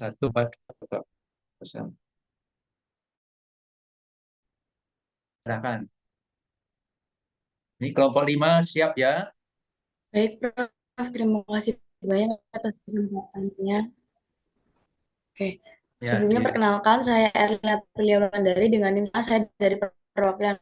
Satu pada Bapak. Silakan. Ini kelompok 5 siap ya? Baik, Prof. Terima kasih banyak atas kesempatannya. Oke, Ya, sebelumnya perkenalkan saya Erlina Aprilia Wulandari dengan NIM A. Saya dari perwakilan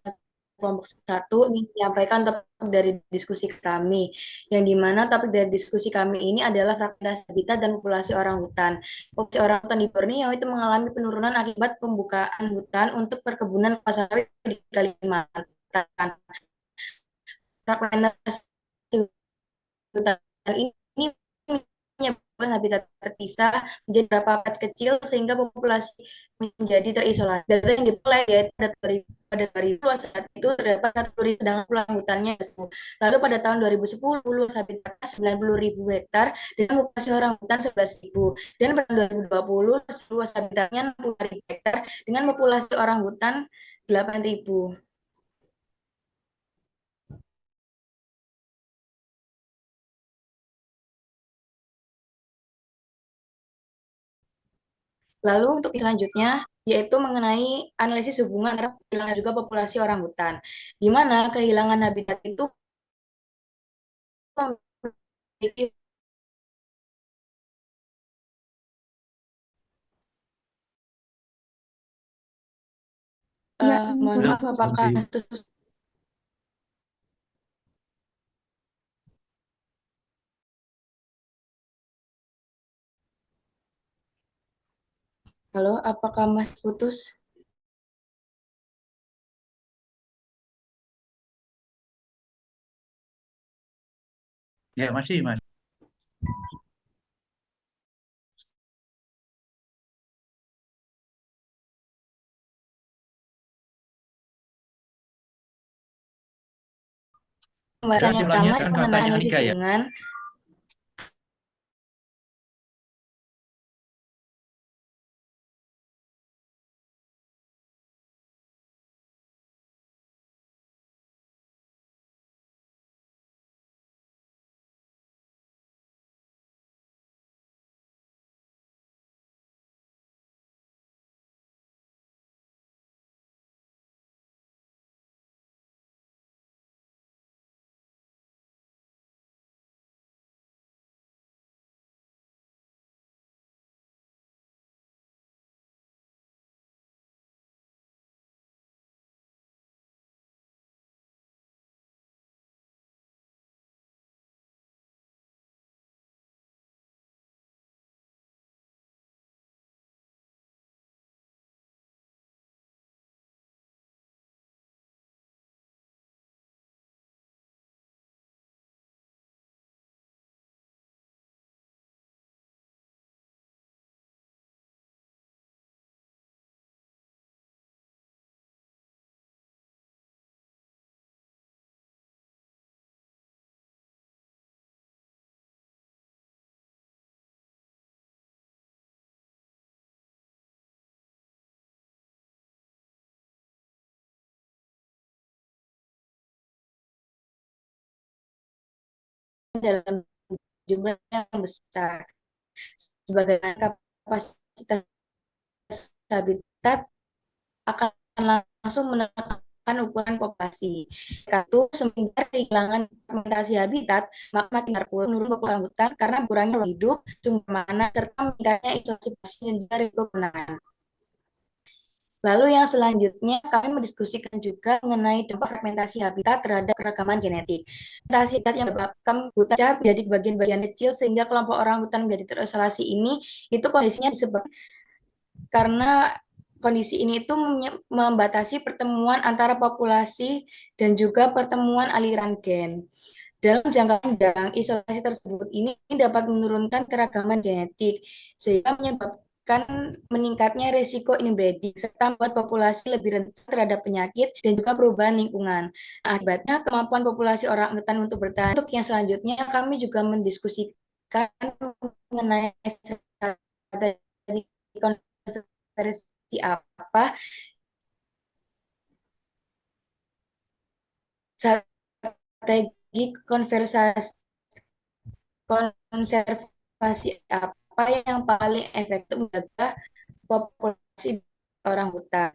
kelompok 1 ingin menyampaikan topik dari diskusi kami, yang dimana topik dari diskusi kami ini adalah fragmentasi habitat dan populasi orang hutan. Populasi orang hutan di Borneo itu mengalami penurunan akibat pembukaan hutan untuk perkebunan kelapa sawit di Kalimantan. Fragmentasi hutan ini menyebabkan habitat terpisah menjadi beberapa patch kecil sehingga populasi menjadi terisolasi. Data yang diperoleh yaitu pada 2000 saat itu terdapat 1.000 sedangkan pulang hutannya. Lalu pada tahun 2010 luas habitatnya 90.000 hektar dengan populasi orang hutan 11.000. Dan pada tahun 2020 luas habitatnya 60.000 hektar dengan populasi orang hutan 8.000. Lalu untuk selanjutnya yaitu mengenai analisis hubungan antara kehilangan juga populasi orang hutan. Di mana kehilangan habitat itu memiliki Iya, mohon suara maaf apakah Masih. halo, apakah Mas putus? Ya, masih, Mas. Pembahasan yang Simulasinya pertama kan itu mengenai kakaknya analisis Alika ya. hubungan. Dalam jumlah yang besar. Sebagai kapasitas habitat akan langsung menetapkan ukuran populasi. Satu, semenjak kehilangan fragmentasi habitat, maka makin menurun populasi hutan karena kurangnya ruang hidup, sumber mana, serta meningkatnya isolasi pasien dan juga risiko kepunahan. Lalu yang selanjutnya kami mendiskusikan juga mengenai dampak fragmentasi habitat terhadap keragaman genetik. Fragmentasi habitat yang menyebabkan hutan menjadi bagian-bagian kecil sehingga kelompok orang hutan menjadi terisolasi ini itu kondisinya disebabkan karena kondisi ini itu membatasi pertemuan antara populasi dan juga pertemuan aliran gen. Dalam jangka panjang, isolasi tersebut ini dapat menurunkan keragaman genetik, sehingga menyebabkan meningkatnya risiko inbreeding, serta membuat populasi lebih rentan terhadap penyakit dan juga perubahan lingkungan. Akibatnya, kemampuan populasi orang hutan untuk bertahan. Untuk yang selanjutnya, kami juga mendiskusikan mengenai strategi konservasi apa, strategi konservasi apa apa yang paling efektif menjaga populasi orang hutan.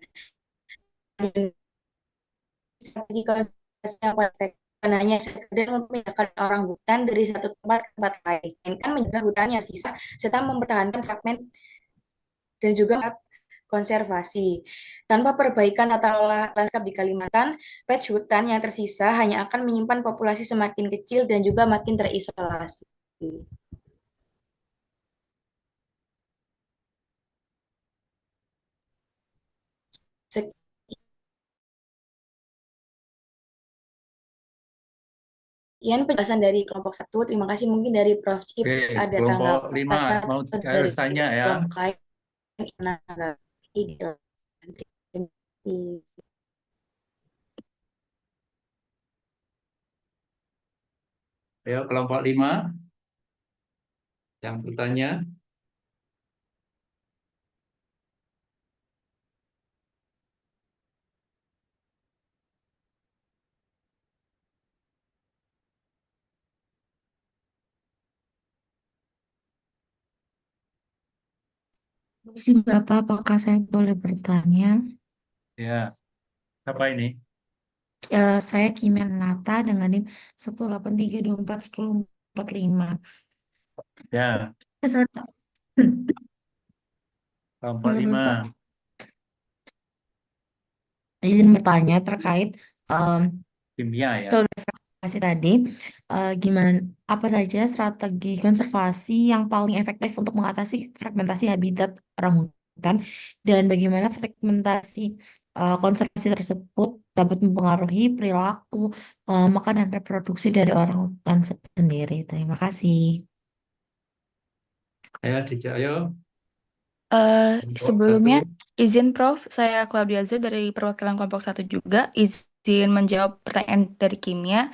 Strategi konservasi yang paling efektif bukan hanya sekedar memindahkan orang hutan dari satu tempat ke tempat lain, melainkan menjaga hutannya sisa serta mempertahankan fragmen dan juga konservasi. Tanpa perbaikan tata kelola lanskap di Kalimantan, patch hutan yang tersisa hanya akan menyimpan populasi semakin kecil dan juga makin terisolasi. Sekian penjelasan dari kelompok satu. Terima kasih, mungkin dari Prof. Cip Oke, ada kelompok 5 tanggapan mau atau harus dari tanya ya. kelompok lain yang menanggapi. Terima kasih. Ayo, kelompok 5 yang bertanya. sih Bapak, apakah saya boleh bertanya? Ya, apa ini? Saya Kimia Nata dengan NIM 183241045. Ya, Saya kelompok menurut 5. saya izin bertanya terkait em, Kimia ya. konservasi tadi, gimana apa saja strategi konservasi yang paling efektif untuk mengatasi fragmentasi habitat orang hutan dan bagaimana fragmentasi konservasi tersebut dapat mempengaruhi perilaku makan dan reproduksi dari orang hutan sendiri. Terima kasih. Ayo, kelompok 1. Sebelumnya, izin Prof, saya Claudia Z dari perwakilan kelompok satu juga, izin menjawab pertanyaan dari kimia.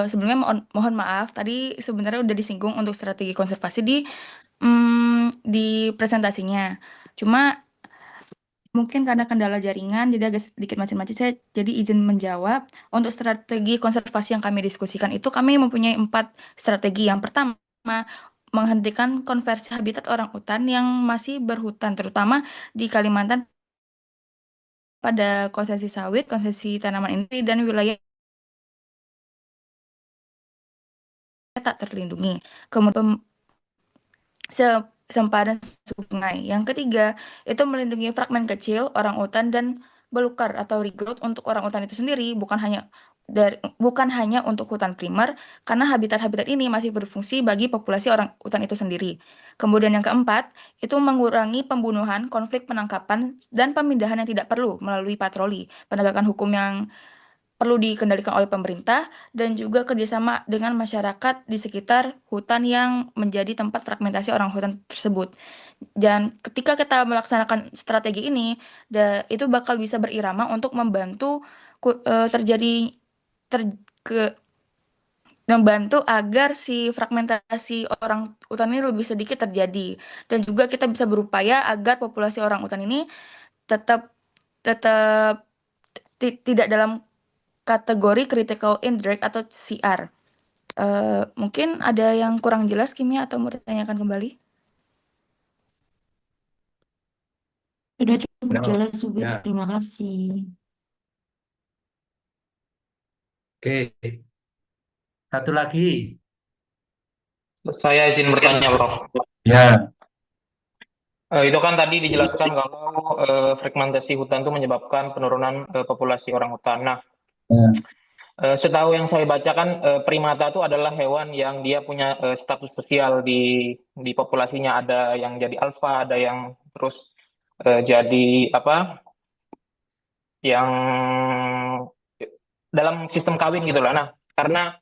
Sebelumnya mohon maaf, tadi sebenarnya udah disinggung untuk strategi konservasi di presentasinya. Cuma mungkin karena kendala jaringan, jadi agak sedikit macam-macam. Saya jadi izin menjawab. Untuk strategi konservasi yang kami diskusikan itu kami mempunyai 4 strategi. Yang pertama, menghentikan konversi habitat orang hutan yang masih berhutan, terutama di Kalimantan pada konsesi sawit, konsesi tanaman industri, dan wilayah tak terlindungi. Kemudian sempadan sungai. Yang ketiga, itu melindungi fragmen kecil orang utan dan belukar atau regrowth untuk orang utan itu sendiri, bukan hanya untuk hutan primer, karena habitat-habitat ini masih berfungsi bagi populasi orang utan itu sendiri. Kemudian yang keempat, itu mengurangi pembunuhan, konflik penangkapan, dan pemindahan yang tidak perlu melalui patroli, penegakan hukum yang perlu dikendalikan oleh pemerintah, dan juga kerjasama dengan masyarakat di sekitar hutan yang menjadi tempat fragmentasi orang hutan tersebut. Dan ketika kita melaksanakan strategi ini, itu bakal bisa berirama untuk membantu terjadi ter, ke membantu agar si fragmentasi orang hutan ini lebih sedikit terjadi. Dan juga kita bisa berupaya agar populasi orang hutan ini tetap tetap tidak dalam kategori critical indirect atau CR. Mungkin ada yang kurang jelas kimia atau mau ditanyakan kembali? Sudah cukup No. jelas juga, Ya, terima kasih. oke. Satu lagi. Saya izin bertanya, Prof. Ya, Itu kan tadi dijelaskan kalau fragmentasi hutan itu menyebabkan penurunan populasi orang hutan. Nah, setahu yang saya baca kan primata itu adalah hewan yang dia punya status sosial di populasinya. Ada yang jadi alfa, ada yang terus jadi apa? Yang dalam sistem kawin gitu lah. Nah, karena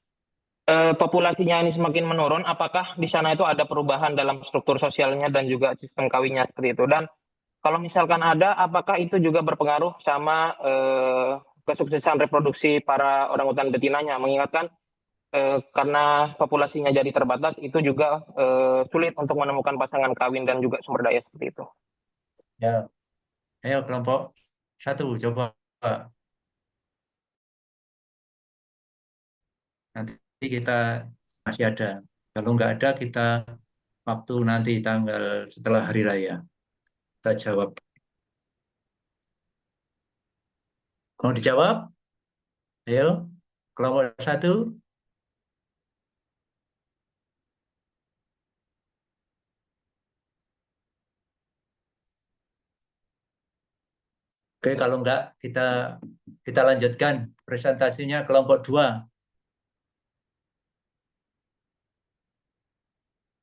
populasinya ini semakin menurun, apakah di sana itu ada perubahan dalam struktur sosialnya dan juga sistem kawinnya seperti itu? Dan kalau misalkan ada, apakah itu juga berpengaruh sama kesuksesan reproduksi para orangutan betinanya? Mengingatkan karena populasinya jadi terbatas, itu juga sulit untuk menemukan pasangan kawin dan juga sumber daya seperti itu. ya. Ayo kelompok 1 coba. Nanti kita masih ada. Kalau nggak ada, kita waktu nanti tanggal setelah hari raya. Kita jawab. Mau dijawab? Ayo, kelompok 1. Oke, kalau enggak kita lanjutkan presentasinya kelompok 2.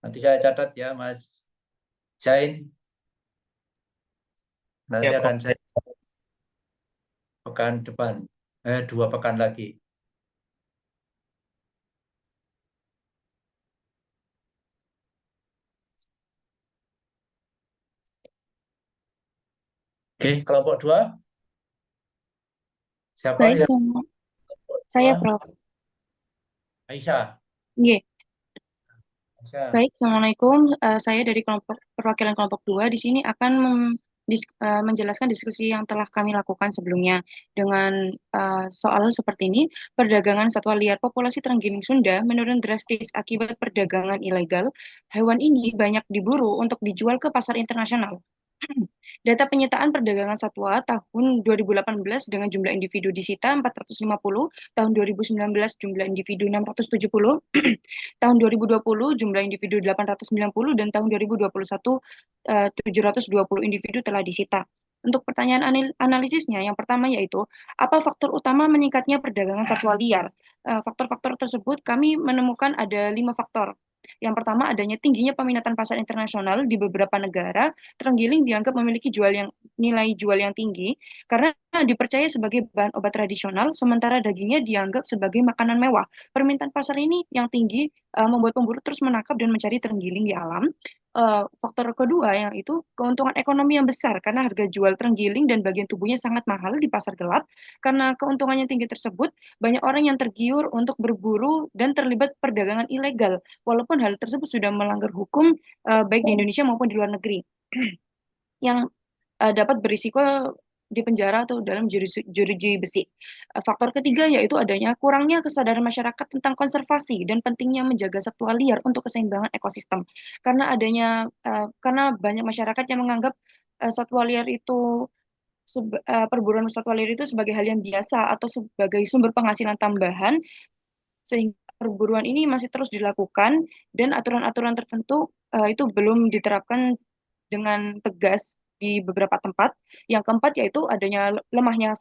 Nanti saya catat ya, Mas Zain. Nanti Ya, akan Prof. saya pekan depan, 2 pekan lagi. Oke, kelompok 2. Siapa Baik, yang sama kelompok saya 2? Prof. Aisyah. Iya, Aisyah. baik, Assalamualaikum. Saya dari perwakilan kelompok 2 di sini akan menjelaskan diskusi yang telah kami lakukan sebelumnya dengan soal seperti ini. Perdagangan satwa liar populasi terenggiling Sunda menurun drastis akibat perdagangan ilegal. Hewan ini banyak diburu untuk dijual ke pasar internasional. Data penyitaan perdagangan satwa tahun 2018 dengan jumlah individu disita 450, tahun 2019 jumlah individu 670, tahun 2020 jumlah individu 890, dan tahun 2021 720 individu telah disita. Untuk pertanyaan analisisnya, yang pertama yaitu, apa faktor utama meningkatnya perdagangan satwa liar? Faktor-faktor tersebut kami menemukan ada 5 faktor. Yang pertama, adanya tingginya peminatan pasar internasional di beberapa negara. Terenggiling dianggap memiliki nilai jual yang tinggi karena dipercaya sebagai bahan obat tradisional, sementara dagingnya dianggap sebagai makanan mewah. Permintaan pasar ini yang tinggi membuat pemburu terus menangkap dan mencari terenggiling di alam. Faktor kedua yang itu keuntungan ekonomi yang besar karena harga jual terenggiling dan bagian tubuhnya sangat mahal di pasar gelap. Karena keuntungannya tinggi tersebut, banyak orang yang tergiur untuk berburu dan terlibat perdagangan ilegal, walaupun hal tersebut sudah melanggar hukum baik di Indonesia maupun di luar negeri, yang dapat berisiko di penjara atau dalam jeruji besi. Faktor ketiga yaitu adanya kurangnya kesadaran masyarakat tentang konservasi dan pentingnya menjaga satwa liar untuk keseimbangan ekosistem. Karena banyak masyarakat yang menganggap satwa liar itu perburuan satwa liar itu sebagai hal yang biasa atau sebagai sumber penghasilan tambahan, sehingga perburuan ini masih terus dilakukan dan aturan-aturan tertentu itu belum diterapkan dengan tegas di beberapa tempat. Yang keempat yaitu adanya lemahnya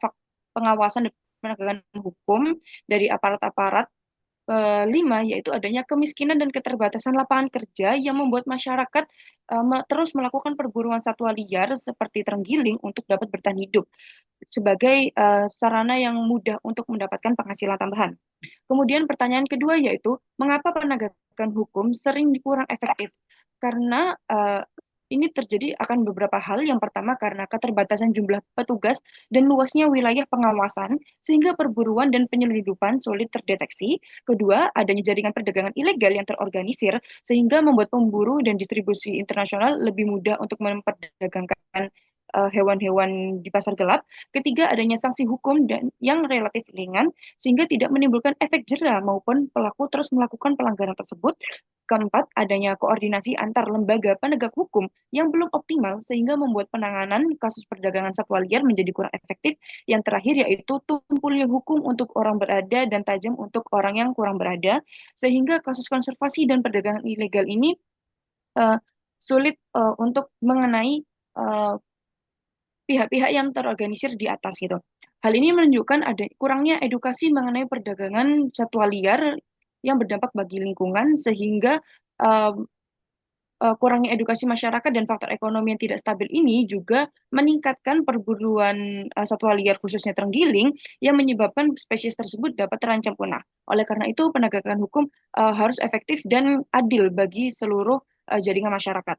pengawasan dan penegakan hukum dari aparat-aparat. Kelima yaitu adanya kemiskinan dan keterbatasan lapangan kerja yang membuat masyarakat terus melakukan perburuan satwa liar seperti terenggiling untuk dapat bertahan hidup sebagai sarana yang mudah untuk mendapatkan penghasilan tambahan. Kemudian pertanyaan kedua yaitu, mengapa penegakan hukum sering kurang efektif? Karena ini terjadi akan beberapa hal. Yang pertama karena keterbatasan jumlah petugas dan luasnya wilayah pengawasan, sehingga perburuan dan penyelundupan sulit terdeteksi. Kedua, adanya jaringan perdagangan ilegal yang terorganisir, sehingga membuat pemburu dan distribusi internasional lebih mudah untuk memperdagangkan hewan-hewan di pasar gelap. Ketiga, adanya sanksi hukum yang relatif ringan, sehingga tidak menimbulkan efek jera maupun pelaku terus melakukan pelanggaran tersebut. Keempat, adanya koordinasi antar lembaga penegak hukum yang belum optimal sehingga membuat penanganan kasus perdagangan satwa liar menjadi kurang efektif. Yang terakhir yaitu tumpulnya hukum untuk orang berada dan tajam untuk orang yang kurang berada, sehingga kasus konservasi dan perdagangan ilegal ini sulit untuk mengenai pihak-pihak yang terorganisir di atas gitu. Hal ini menunjukkan ada kurangnya edukasi mengenai perdagangan satwa liar yang berdampak bagi lingkungan, sehingga kurangnya edukasi masyarakat dan faktor ekonomi yang tidak stabil ini juga meningkatkan perburuan satwa liar khususnya terenggiling yang menyebabkan spesies tersebut dapat terancam punah. Oleh karena itu, penegakan hukum harus efektif dan adil bagi seluruh jaringan masyarakat.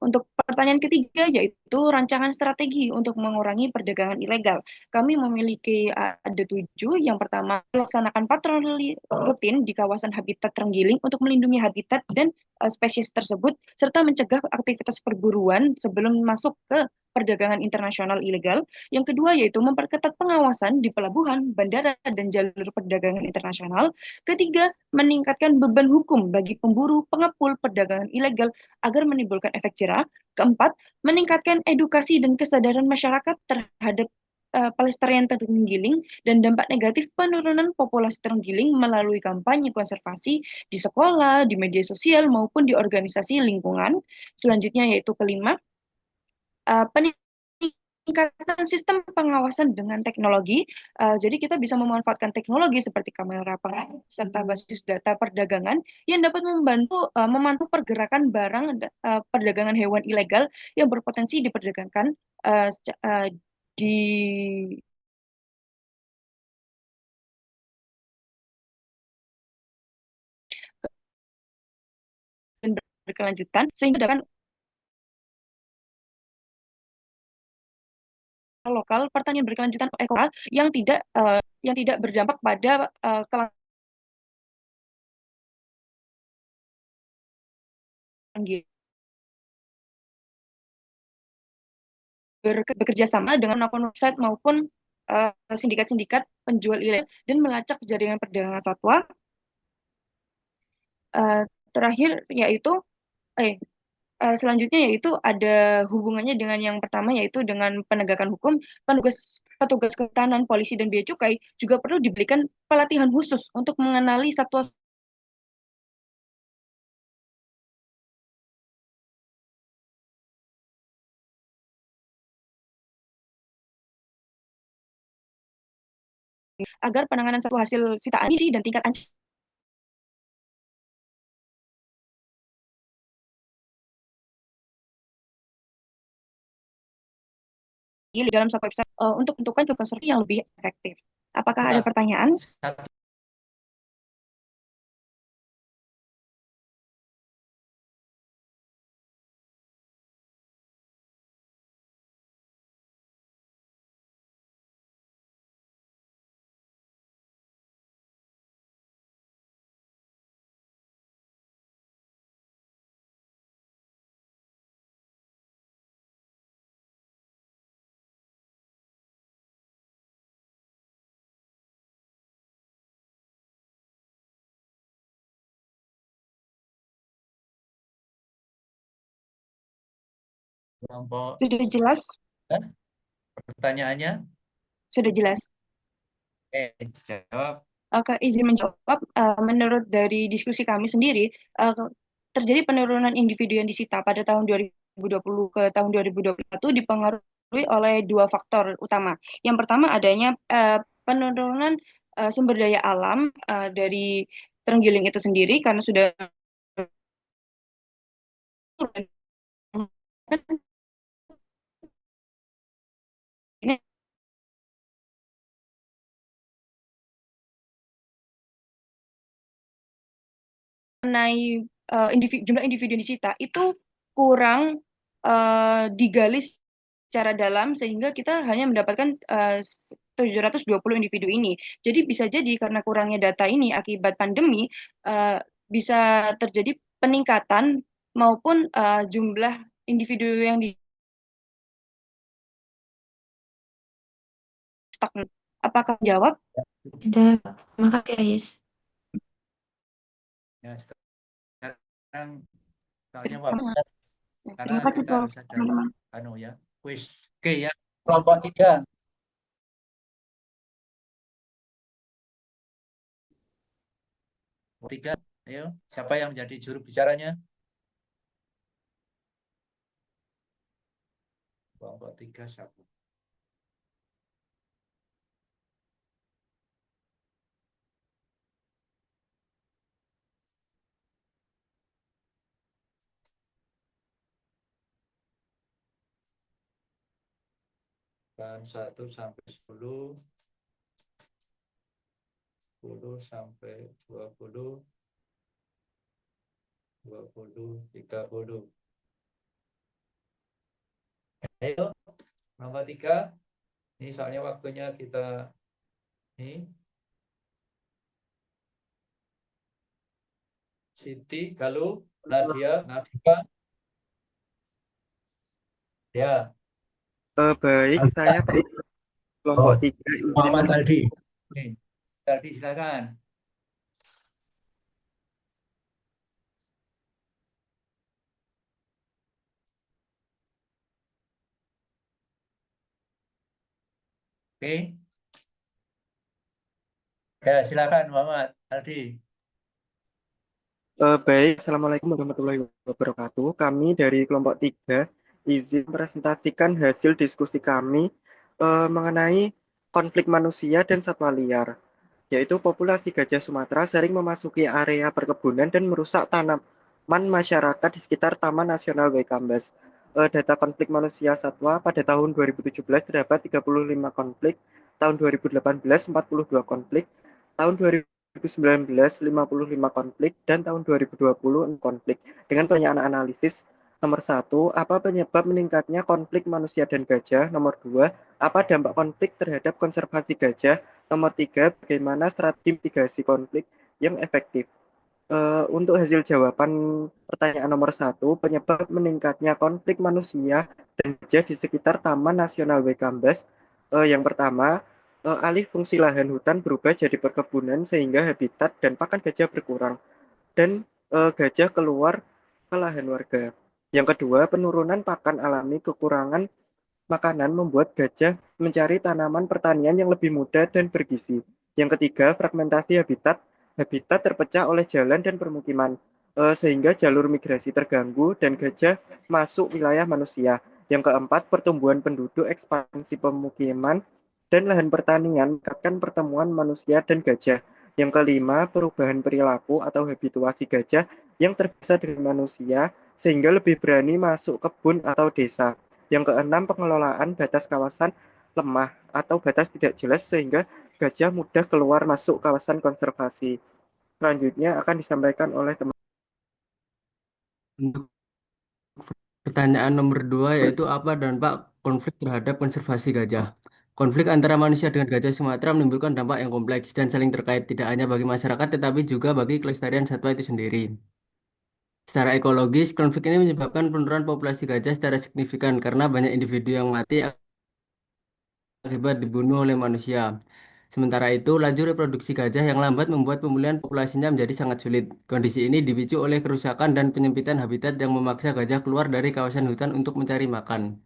Untuk pertanyaan ketiga yaitu rancangan strategi untuk mengurangi perdagangan ilegal. Kami memiliki ada 7. Yang pertama, melaksanakan patroli rutin di kawasan habitat terenggiling untuk melindungi habitat dan spesies tersebut, serta mencegah aktivitas perburuan sebelum masuk ke perdagangan internasional ilegal. Yang kedua yaitu memperketat pengawasan di pelabuhan, bandara, dan jalur perdagangan internasional. Ketiga, meningkatkan beban hukum bagi pemburu, pengepul perdagangan ilegal agar menimbulkan efek jerah. Keempat, meningkatkan edukasi dan kesadaran masyarakat terhadap pelestarian terenggiling dan dampak negatif penurunan populasi terenggiling melalui kampanye konservasi di sekolah, di media sosial, maupun di organisasi lingkungan. Selanjutnya yaitu kelima, peningkatan sistem pengawasan dengan teknologi. Jadi kita bisa memanfaatkan teknologi seperti kamera pengawas serta basis data perdagangan yang dapat memantau pergerakan barang perdagangan hewan ilegal yang berpotensi diperdagangkan di berkelanjutan sehingga dapat lokal pertanian berkelanjutan ekolokal yang tidak berdampak pada kelangkaan bekerja sama dengan akun website maupun sindikat-sindikat penjual ilegal dan melacak jaringan perdagangan satwa. Terakhir yaitu selanjutnya yaitu ada hubungannya dengan yang pertama yaitu dengan penegakan hukum. Petugas kehutanan, polisi, dan bea cukai juga perlu diberikan pelatihan khusus untuk mengenali satwa agar penanganan satwa hasil sitaan ini dan tingkat ancaman dalam satu website untuk menentukan konservasi yang lebih efektif. Apakah ada pertanyaan? Kelompok Sudah jelas? pertanyaannya? Sudah jelas. Jawab. Oke, izin menjawab. Menurut dari diskusi kami sendiri, terjadi penurunan individu yang disita pada tahun 2020 ke tahun 2021 dipengaruhi oleh dua faktor utama. Yang pertama adanya penurunan sumber daya alam dari terenggiling itu sendiri karena sudah ini mengenai jumlah individu yang disita itu kurang digali secara dalam sehingga kita hanya mendapatkan 720 individu ini. Jadi bisa jadi karena kurangnya data ini akibat pandemi bisa terjadi peningkatan maupun jumlah individu yang di stagnan. Apakah jawab? Sudah, terima kasih Ais. Ya, sekarang soalnya karena Terima kasih kita Prof. harus ada Teman-teman. ya quiz. Oke ya, kelompok 3. Kelompok 3, ayo siapa yang menjadi juru bicaranya? Kelompok 3 siapa? Dan 1 sampai 10, 10 sampai 20, 20, 30. Ayo, nomor 3. Ini soalnya waktunya kita ini. Siti, Galuh, Nadia, Nadifa. Ya. Baik, saya kelompok Oh, 3 izin Muhammad Aldi. Nih, Aldi silakan. Oke. Ya, silakan Muhammad Aldi. Baik, Assalamualaikum warahmatullahi wabarakatuh. Kami dari kelompok 3 izin presentasikan hasil diskusi kami mengenai konflik manusia dan satwa liar, yaitu populasi gajah Sumatera sering memasuki area perkebunan dan merusak tanaman masyarakat di sekitar Taman Nasional Waikambas. Data konflik manusia satwa pada tahun 2017 terdapat 35 konflik, tahun 2018 42 konflik, tahun 2019 55 konflik, dan tahun 2020 konflik. Dengan pertanyaan analisis, nomor 1, apa penyebab meningkatnya konflik manusia dan gajah? Nomor 2, apa dampak konflik terhadap konservasi gajah? Nomor 3, bagaimana strategi mitigasi konflik yang efektif? Untuk hasil jawaban pertanyaan nomor 1, penyebab meningkatnya konflik manusia dan gajah di sekitar Taman Nasional Waikambas. Yang pertama, alih fungsi lahan hutan berubah jadi perkebunan sehingga habitat dan pakan gajah berkurang dan gajah keluar ke lahan warga. Yang kedua, penurunan pakan alami, kekurangan makanan membuat gajah mencari tanaman pertanian yang lebih mudah dan bergizi. Yang ketiga, fragmentasi habitat. Habitat terpecah oleh jalan dan permukiman, sehingga jalur migrasi terganggu dan gajah masuk wilayah manusia. Yang keempat, pertumbuhan penduduk, ekspansi pemukiman, dan lahan pertanian meningkatkan pertemuan manusia dan gajah. Yang kelima, perubahan perilaku atau habituasi gajah yang terbiasa dengan manusia, sehingga lebih berani masuk kebun atau desa. Yang keenam, pengelolaan batas kawasan lemah atau batas tidak jelas sehingga gajah mudah keluar masuk kawasan konservasi. Selanjutnya akan disampaikan oleh teman. Untuk pertanyaan nomor 2 yaitu apa dampak konflik terhadap konservasi gajah? Konflik antara manusia dengan gajah Sumatera menimbulkan dampak yang kompleks dan saling terkait tidak hanya bagi masyarakat tetapi juga bagi kelestarian satwa itu sendiri. Secara ekologis, konflik ini menyebabkan penurunan populasi gajah secara signifikan karena banyak individu yang mati akibat dibunuh oleh manusia. Sementara itu, laju reproduksi gajah yang lambat membuat pemulihan populasinya menjadi sangat sulit. Kondisi ini dipicu oleh kerusakan dan penyempitan habitat yang memaksa gajah keluar dari kawasan hutan untuk mencari makan.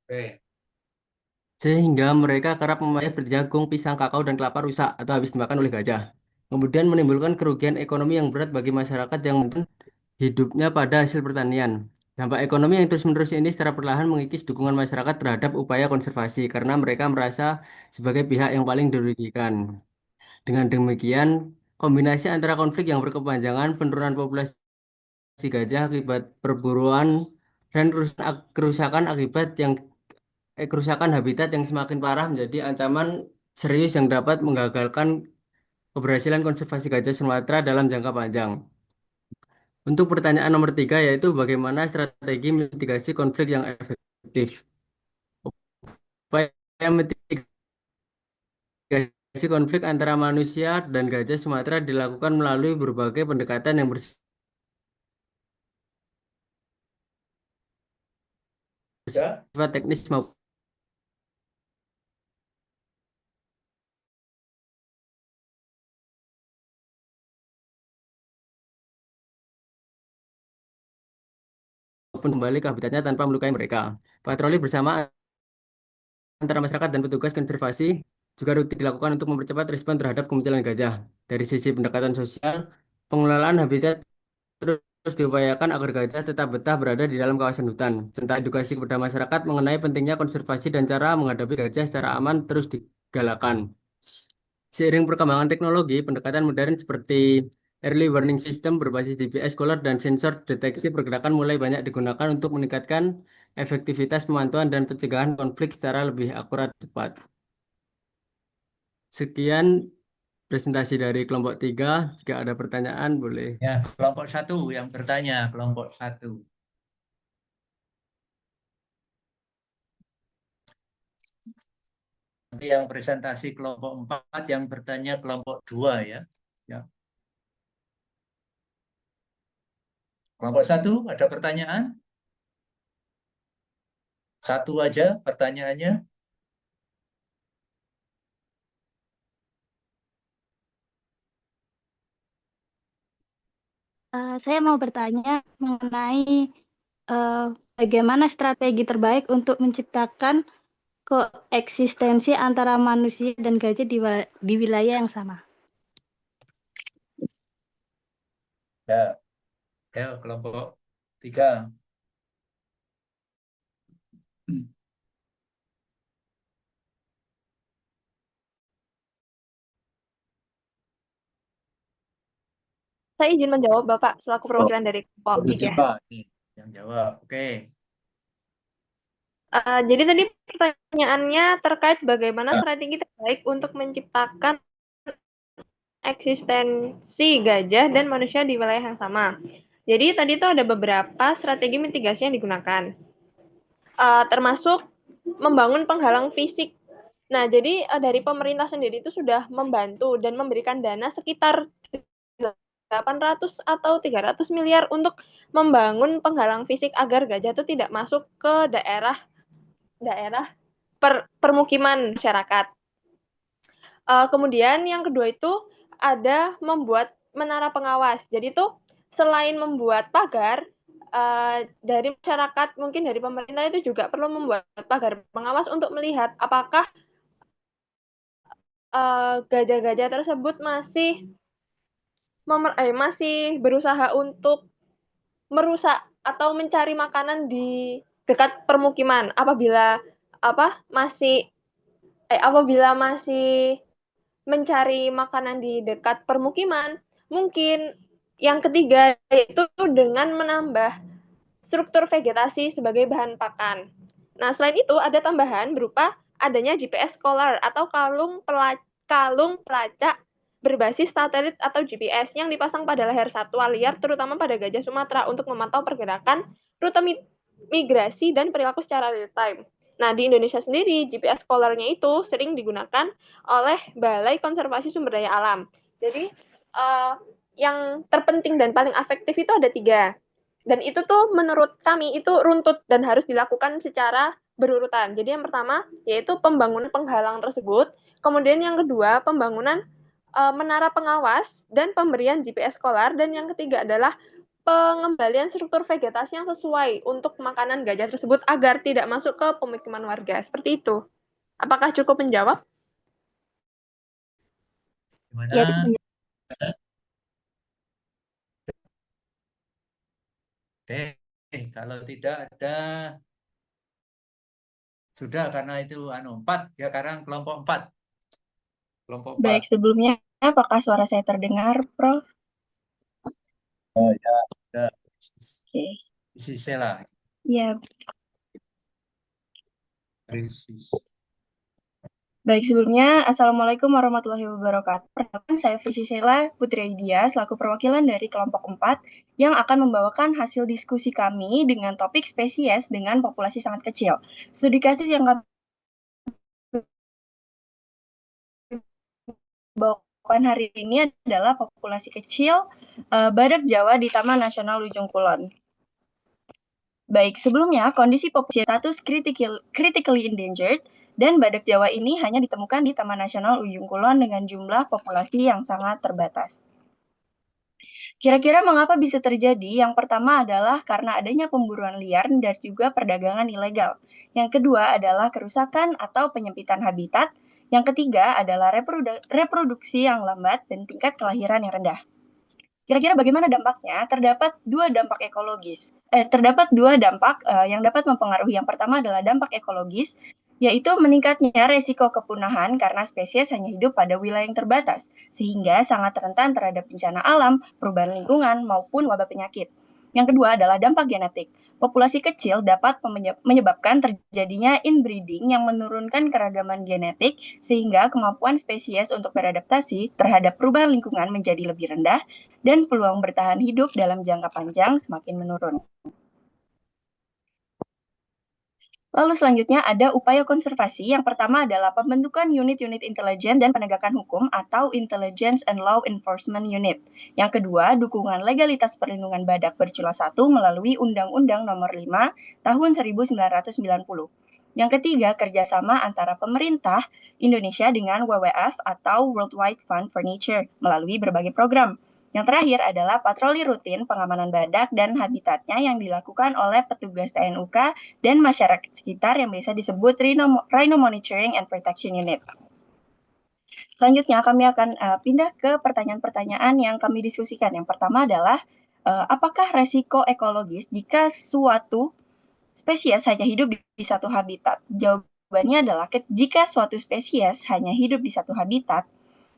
Oke. Sehingga mereka kerap memakai berjagung, pisang, kakao, dan kelapa rusak atau habis dimakan oleh gajah. Kemudian menimbulkan kerugian ekonomi yang berat bagi masyarakat yang hidupnya pada hasil pertanian. Dampak ekonomi yang terus-menerus ini secara perlahan mengikis dukungan masyarakat terhadap upaya konservasi karena mereka merasa sebagai pihak yang paling dirugikan. Dengan demikian, kombinasi antara konflik yang berkepanjangan, penurunan populasi gajah akibat perburuan, dan kerusakan kerusakan habitat yang semakin parah menjadi ancaman serius yang dapat menggagalkan keberhasilan konservasi gajah Sumatera dalam jangka panjang. Untuk pertanyaan nomor 3 yaitu bagaimana strategi mitigasi konflik yang efektif. Upaya mitigasi konflik antara manusia dan gajah Sumatera dilakukan melalui berbagai pendekatan yang bersifat Ya, teknis maupun kembali ke habitatnya tanpa melukai mereka. Patroli bersama antara masyarakat dan petugas konservasi juga rutin dilakukan untuk mempercepat respon terhadap kemunculan gajah. Dari sisi pendekatan sosial, pengelolaan habitat terus diupayakan agar gajah tetap betah berada di dalam kawasan hutan. Serta edukasi kepada masyarakat mengenai pentingnya konservasi dan cara menghadapi gajah secara aman terus digalakan. Seiring perkembangan teknologi, pendekatan modern seperti early warning system berbasis GPS collar dan sensor deteksi pergerakan mulai banyak digunakan untuk meningkatkan efektivitas pemantauan dan pencegahan konflik secara lebih akurat cepat. Sekian presentasi dari kelompok 3. Jika ada pertanyaan, boleh. ya, kelompok 1 yang bertanya, kelompok 1. Nanti yang presentasi kelompok 4, yang bertanya kelompok 2 ya. Ya. Kelompok 1, ada pertanyaan? Satu aja pertanyaannya. Saya mau bertanya mengenai bagaimana strategi terbaik untuk menciptakan koeksistensi antara manusia dan gajah di wilayah yang sama. Ya, ya kelompok 3. Saya izin menjawab, Bapak, selaku perwakilan dari kelompok 3. Yang jawab. Oke. Jadi tadi pertanyaannya terkait bagaimana strategi terbaik untuk menciptakan eksistensi gajah dan manusia di wilayah yang sama. Jadi tadi itu ada beberapa strategi mitigasi yang digunakan, termasuk membangun penghalang fisik. Nah, jadi dari pemerintah sendiri itu sudah membantu dan memberikan dana sekitar 800 atau 300 miliar untuk membangun penghalang fisik agar gajah itu tidak masuk ke daerah permukiman masyarakat. Kemudian yang kedua itu ada membuat menara pengawas. Jadi itu selain membuat pagar, dari masyarakat, mungkin dari pemerintah itu juga perlu membuat pagar pengawas untuk melihat apakah gajah-gajah tersebut masih berusaha untuk merusak atau mencari makanan di dekat permukiman. Apabila masih mencari makanan di dekat permukiman, mungkin yang ketiga yaitu dengan menambah struktur vegetasi sebagai bahan pakan. Nah, selain itu ada tambahan berupa adanya GPS collar atau kalung pelacak berbasis satelit atau GPS yang dipasang pada leher satwa liar, terutama pada gajah Sumatera, untuk memantau pergerakan, rute migrasi, dan perilaku secara real time. Nah, di Indonesia sendiri, GPS collar-nya itu sering digunakan oleh Balai Konservasi Sumber Daya Alam. Jadi, yang terpenting dan paling efektif itu ada 3. Dan itu tuh menurut kami itu runtut dan harus dilakukan secara berurutan. Jadi yang pertama yaitu pembangunan penghalang tersebut, kemudian yang kedua pembangunan menara pengawas dan pemberian GPS collar, dan yang ketiga adalah pengembalian struktur vegetasi yang sesuai untuk makanan gajah tersebut agar tidak masuk ke pemukiman warga. Seperti itu. Apakah cukup menjawab? Gimana? Ya, Oke, kalau tidak ada, sudah, karena itu 4 ya, sekarang kelompok 4. Kelompok 4. Baik, sebelumnya apakah suara saya terdengar, Prof? Oh ya, sudah. Oke. Isi lah. Ya, Krisis. baik, sebelumnya Assalamualaikum warahmatullahi wabarakatuh. Perkenalkan, saya Priscilla Putri Aidia selaku perwakilan dari kelompok 4 yang akan membawakan hasil diskusi kami dengan topik spesies dengan populasi sangat kecil. Studi kasus yang kami bawakan hari ini adalah populasi kecil badak Jawa di Taman Nasional Ujung Kulon. Baik, sebelumnya kondisi populasi status critically endangered dan badak Jawa ini hanya ditemukan di Taman Nasional Ujung Kulon dengan jumlah populasi yang sangat terbatas. Kira-kira mengapa bisa terjadi? Yang pertama adalah karena adanya pemburuan liar dan juga perdagangan ilegal. Yang kedua adalah kerusakan atau penyempitan habitat. Yang ketiga adalah reproduksi yang lambat dan tingkat kelahiran yang rendah. Kira-kira bagaimana dampaknya? Terdapat dua dampak yang dapat mempengaruhi. Yang pertama adalah dampak ekologis, yaitu meningkatnya resiko kepunahan karena spesies hanya hidup pada wilayah yang terbatas, sehingga sangat rentan terhadap bencana alam, perubahan lingkungan, maupun wabah penyakit. Yang kedua adalah dampak genetik. Populasi kecil dapat menyebabkan terjadinya inbreeding yang menurunkan keragaman genetik, sehingga kemampuan spesies untuk beradaptasi terhadap perubahan lingkungan menjadi lebih rendah, dan peluang bertahan hidup dalam jangka panjang semakin menurun. Lalu selanjutnya ada upaya konservasi. Yang pertama adalah pembentukan unit-unit intelijen dan penegakan hukum atau Intelligence and Law Enforcement Unit. Yang kedua, dukungan legalitas perlindungan badak bercula 1 melalui Undang-Undang Nomor 5 Tahun 1990. Yang ketiga, kerjasama antara pemerintah Indonesia dengan WWF atau World Wide Fund for Nature melalui berbagai program. Yang terakhir adalah patroli rutin pengamanan badak dan habitatnya yang dilakukan oleh petugas TNUK dan masyarakat sekitar yang biasa disebut Rhino Monitoring and Protection Unit. Selanjutnya kami akan pindah ke pertanyaan-pertanyaan yang kami diskusikan. Yang pertama adalah apakah resiko ekologis jika suatu spesies hanya hidup di satu habitat? Jawabannya adalah jika suatu spesies hanya hidup di satu habitat,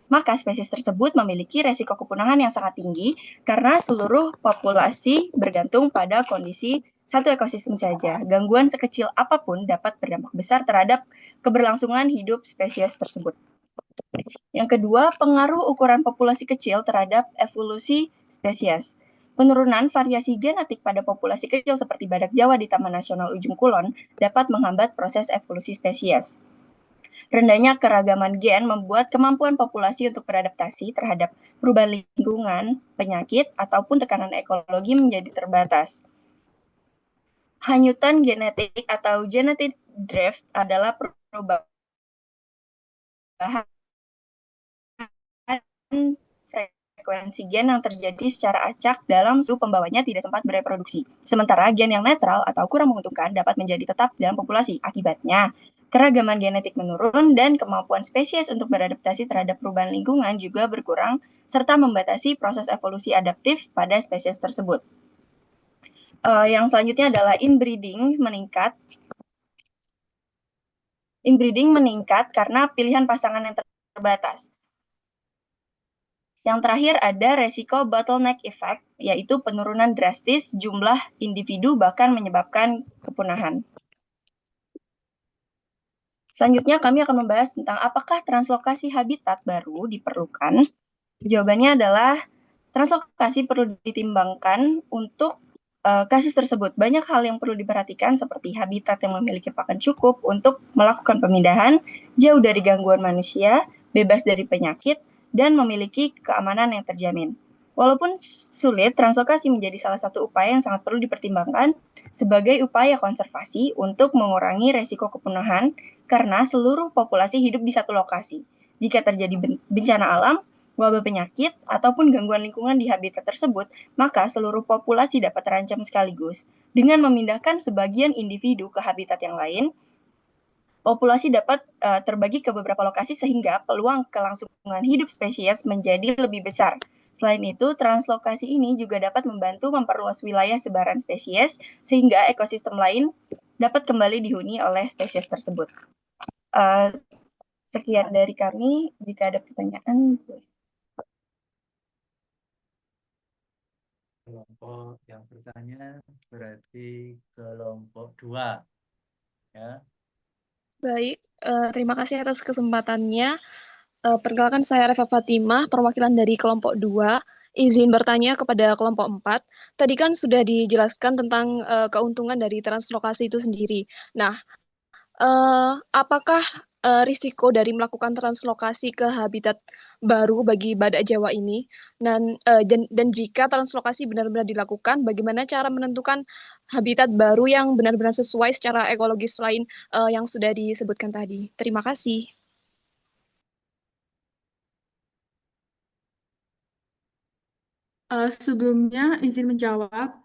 maka spesies tersebut memiliki resiko kepunahan yang sangat tinggi karena seluruh populasi bergantung pada kondisi satu ekosistem saja. Gangguan sekecil apapun dapat berdampak besar terhadap keberlangsungan hidup spesies tersebut. Yang kedua, pengaruh ukuran populasi kecil terhadap evolusi spesies. Penurunan variasi genetik pada populasi kecil seperti badak Jawa di Taman Nasional Ujung Kulon dapat menghambat proses evolusi spesies. Rendahnya keragaman gen membuat kemampuan populasi untuk beradaptasi terhadap perubahan lingkungan, penyakit, ataupun tekanan ekologi menjadi terbatas. Hanyutan genetik atau genetic drift adalah perubahan frekuensi gen yang terjadi secara acak dalam suhu pembawanya tidak sempat bereproduksi. Sementara gen yang netral atau kurang menguntungkan dapat menjadi tetap dalam populasi. Akibatnya, keragaman genetik menurun dan kemampuan spesies untuk beradaptasi terhadap perubahan lingkungan juga berkurang serta membatasi proses evolusi adaptif pada spesies tersebut. Yang selanjutnya adalah inbreeding meningkat. Inbreeding meningkat karena pilihan pasangan yang terbatas. Yang terakhir ada resiko bottleneck effect, yaitu penurunan drastis jumlah individu bahkan menyebabkan kepunahan. Selanjutnya kami akan membahas tentang apakah translokasi habitat baru diperlukan. Jawabannya adalah translokasi perlu ditimbangkan untuk kasus tersebut. Banyak hal yang perlu diperhatikan seperti habitat yang memiliki pakan cukup untuk melakukan pemindahan, jauh dari gangguan manusia, bebas dari penyakit, dan memiliki keamanan yang terjamin. Walaupun sulit, translokasi menjadi salah satu upaya yang sangat perlu dipertimbangkan sebagai upaya konservasi untuk mengurangi resiko kepunahan karena seluruh populasi hidup di satu lokasi. Jika terjadi bencana alam, wabah penyakit, ataupun gangguan lingkungan di habitat tersebut, maka seluruh populasi dapat terancam sekaligus. Dengan memindahkan sebagian individu ke habitat yang lain, populasi dapat terbagi ke beberapa lokasi sehingga peluang kelangsungan hidup spesies menjadi lebih besar. Selain itu, translokasi ini juga dapat membantu memperluas wilayah sebaran spesies sehingga ekosistem lain dapat kembali dihuni oleh spesies tersebut. Sekian dari kami. Jika ada pertanyaan, kelompok yang bertanya berarti kelompok 2. Ya. Baik, terima kasih atas kesempatannya. Perkenalkan saya Reva Fatimah, perwakilan dari kelompok 2. Izin bertanya kepada kelompok 4. Tadi kan sudah dijelaskan tentang keuntungan dari translokasi itu sendiri. Nah, apakah risiko dari melakukan translokasi ke habitat baru bagi badak Jawa ini? Dan jika translokasi benar-benar dilakukan, bagaimana cara menentukan habitat baru yang benar-benar sesuai secara ekologis selain yang sudah disebutkan tadi? Terima kasih. Sebelumnya izin menjawab.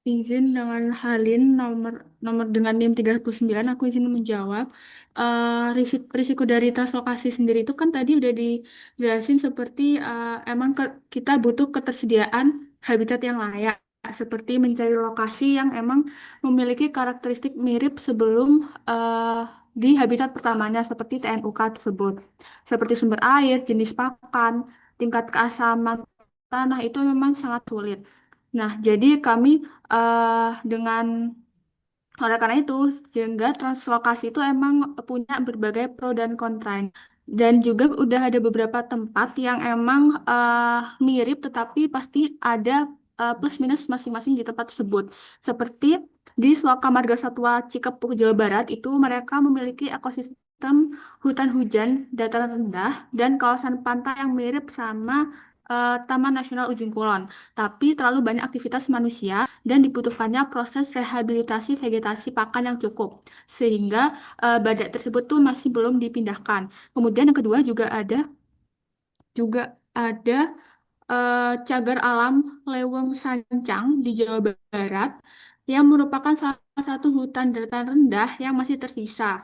Izin dengan Halin nomor dengan NIM 39 aku izin menjawab. Risiko dari translokasi sendiri itu kan tadi udah dijelasin seperti emang kita butuh ketersediaan habitat yang layak seperti mencari lokasi yang emang memiliki karakteristik mirip sebelum di habitat pertamanya seperti TNUK tersebut. Seperti sumber air, jenis pakan, tingkat keasaman tanah itu memang sangat sulit. Nah, jadi kami oleh karena itu, sehingga translokasi itu emang punya berbagai pro dan kontra. Dan juga udah ada beberapa tempat yang emang mirip tetapi pasti ada plus minus masing-masing di tempat tersebut. Seperti di Sloka Marga Satwa Cikepuk, Jawa Barat, itu mereka memiliki ekosistem hutan hujan dataran rendah dan kawasan pantai yang mirip sama Taman Nasional Ujung Kulon. Tapi terlalu banyak aktivitas manusia dan dibutuhkannya proses rehabilitasi vegetasi pakan yang cukup. Sehingga badak tersebut tuh masih belum dipindahkan. Kemudian yang kedua juga ada cagar alam Leweng Sancang di Jawa Barat yang merupakan salah satu hutan dataran rendah yang masih tersisa.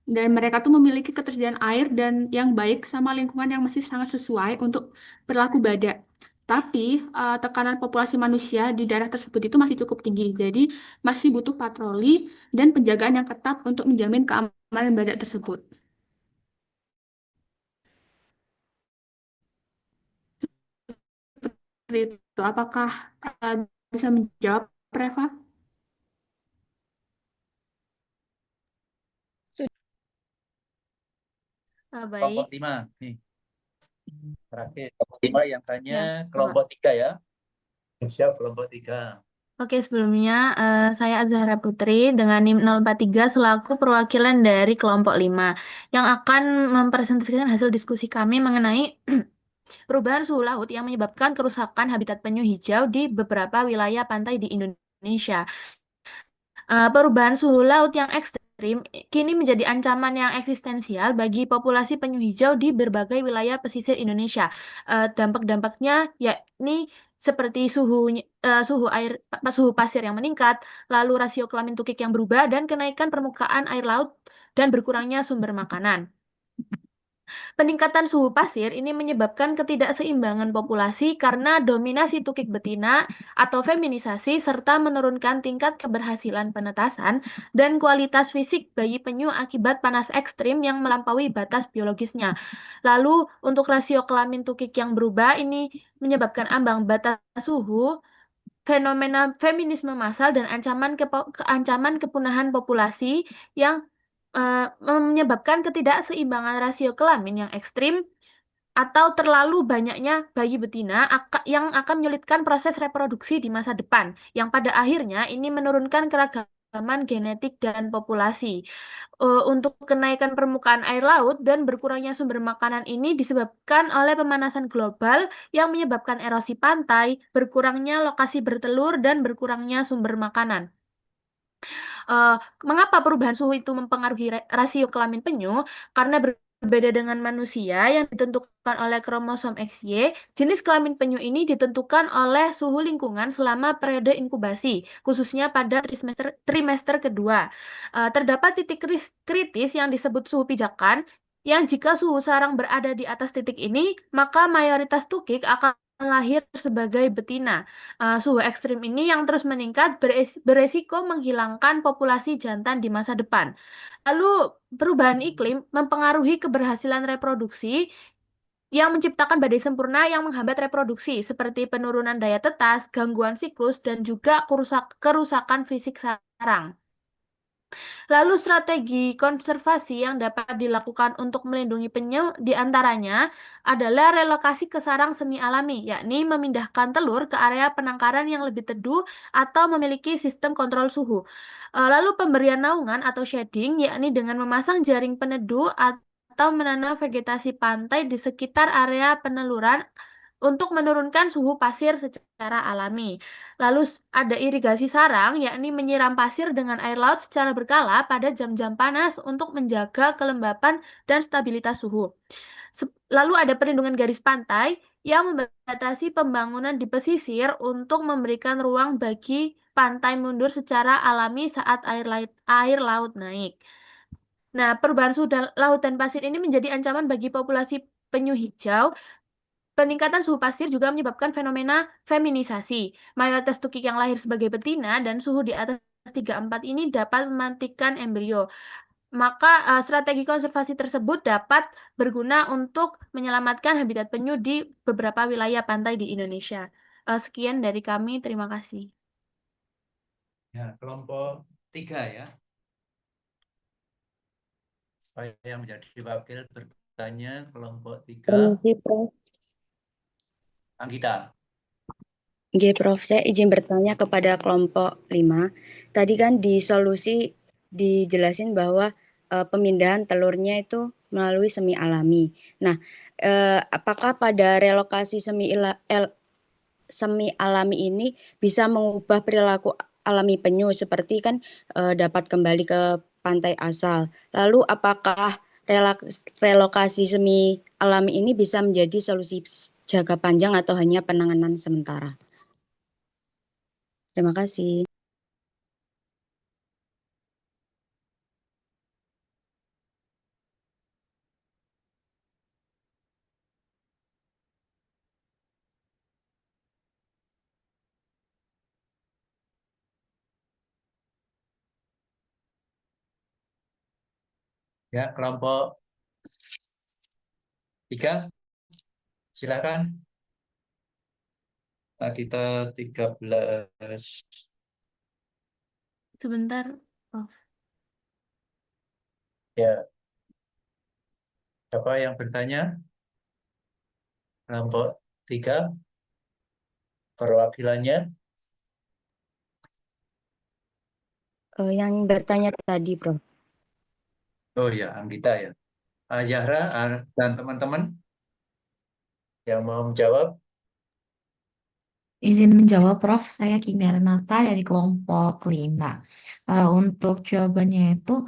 Dan mereka tuh memiliki ketersediaan air dan yang baik sama lingkungan yang masih sangat sesuai untuk berlaku badak. Tapi tekanan populasi manusia di daerah tersebut itu masih cukup tinggi. Jadi masih butuh patroli dan penjagaan yang ketat untuk menjamin keamanan badak tersebut. Seperti itu. Apakah bisa menjawab, Reva? Kelompok Baik. 5 nih. Terakhir kelompok 5 yang tanya Ya, kelompok 3 ya. Siap kelompok 3. Oke, sebelumnya saya Azahra Putri dengan NIM 043 selaku perwakilan dari kelompok 5 yang akan mempresentasikan hasil diskusi kami mengenai perubahan suhu laut yang menyebabkan kerusakan habitat penyu hijau di beberapa wilayah pantai di Indonesia. Perubahan suhu laut yang ekstrim kini menjadi ancaman yang eksistensial bagi populasi penyu hijau di berbagai wilayah pesisir Indonesia. Dampak-dampaknya yakni seperti suhu pasir yang meningkat, lalu rasio kelamin tukik yang berubah, dan kenaikan permukaan air laut dan berkurangnya sumber makanan. Peningkatan suhu pasir ini menyebabkan ketidakseimbangan populasi karena dominasi tukik betina atau feminisasi serta menurunkan tingkat keberhasilan penetasan dan kualitas fisik bagi penyu akibat panas ekstrim yang melampaui batas biologisnya. Lalu untuk rasio kelamin tukik yang berubah ini menyebabkan ambang batas suhu, fenomena feminisme massal dan ancaman kepunahan populasi yang menyebabkan ketidakseimbangan rasio kelamin yang ekstrim atau terlalu banyaknya bayi betina yang akan menyulitkan proses reproduksi di masa depan, yang pada akhirnya ini menurunkan keragaman genetik dan populasi. Untuk kenaikan permukaan air laut dan berkurangnya sumber makanan ini disebabkan oleh pemanasan global yang menyebabkan erosi pantai, berkurangnya lokasi bertelur, dan berkurangnya sumber makanan. Mengapa perubahan suhu itu mempengaruhi rasio kelamin penyu? Karena berbeda dengan manusia yang ditentukan oleh kromosom XY, jenis kelamin penyu ini ditentukan oleh suhu lingkungan selama periode inkubasi, khususnya pada trimester kedua. Terdapat titik kritis yang disebut suhu pijakan, yang jika suhu sarang berada di atas titik ini, maka mayoritas tukik akan lahir sebagai betina. Suhu ekstrim ini yang terus meningkat beresiko menghilangkan populasi jantan di masa depan. Lalu, perubahan iklim mempengaruhi keberhasilan reproduksi yang menciptakan badai sempurna yang menghambat reproduksi, seperti penurunan daya tetas, gangguan siklus, dan juga kerusakan fisik sarang. Lalu strategi konservasi yang dapat dilakukan untuk melindungi penyu diantaranya adalah relokasi ke sarang semi alami, yakni memindahkan telur ke area penangkaran yang lebih teduh atau memiliki sistem kontrol suhu. Lalu pemberian naungan atau shading, yakni dengan memasang jaring peneduh atau menanam vegetasi pantai di sekitar area peneluran untuk menurunkan suhu pasir secara alami. Lalu ada irigasi sarang, yakni menyiram pasir dengan air laut secara berkala pada jam-jam panas untuk menjaga kelembapan dan stabilitas suhu. Lalu ada perlindungan garis pantai yang membatasi pembangunan di pesisir untuk memberikan ruang bagi pantai mundur secara alami saat air laut naik. Nah, perubahan suhu laut dan pasir ini menjadi ancaman bagi populasi penyu hijau. Peningkatan suhu pasir juga menyebabkan fenomena feminisasi. Mayoritas tukik yang lahir sebagai betina dan suhu di atas 34 ini dapat mematikan embrio. Maka strategi konservasi tersebut dapat berguna untuk menyelamatkan habitat penyu di beberapa wilayah pantai di Indonesia. Sekian dari kami, terima kasih. Ya, kelompok 3 ya. Saya menjadi wakil bertanya kelompok 3. Permisi, Prof. Anggita. Oke, Prof. Saya izin bertanya kepada kelompok 5. Tadi kan di solusi dijelasin bahwa pemindahan telurnya itu melalui semi alami. Nah, apakah pada relokasi semi alami ini bisa mengubah perilaku alami penyu seperti kan dapat kembali ke pantai asal. Lalu apakah relokasi semi alami ini bisa menjadi solusi jangka panjang atau hanya penanganan sementara? Terima kasih. Ya, kelompok 3, silakan. Nah, kita 13. Sebentar, Prof. Ya, siapa yang bertanya? Kelompok 3, perwakilannya. Yang bertanya tadi, Prof. Oh ya, Anggita ya. Zahra dan teman-teman yang mau menjawab. Izin menjawab, Prof. Saya Kimia Renata dari kelompok 5. Untuk jawabannya itu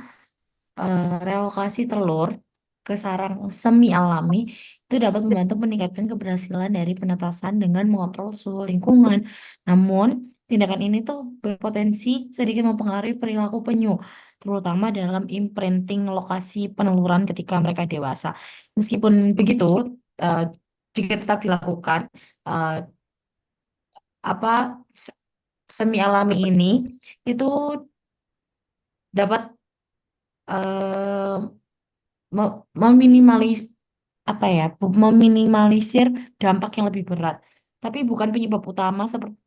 relokasi telur ke sarang semi alami itu dapat membantu meningkatkan keberhasilan dari penetasan dengan mengontrol suhu lingkungan. Namun, tindakan ini tuh berpotensi sedikit mempengaruhi perilaku penyu, terutama dalam imprinting lokasi peneluran ketika mereka dewasa. Meskipun begitu, eh, jika tetap dilakukan, eh, apa semi alami ini itu dapat eh, meminimalisir dampak yang lebih berat. Tapi bukan penyebab utama seperti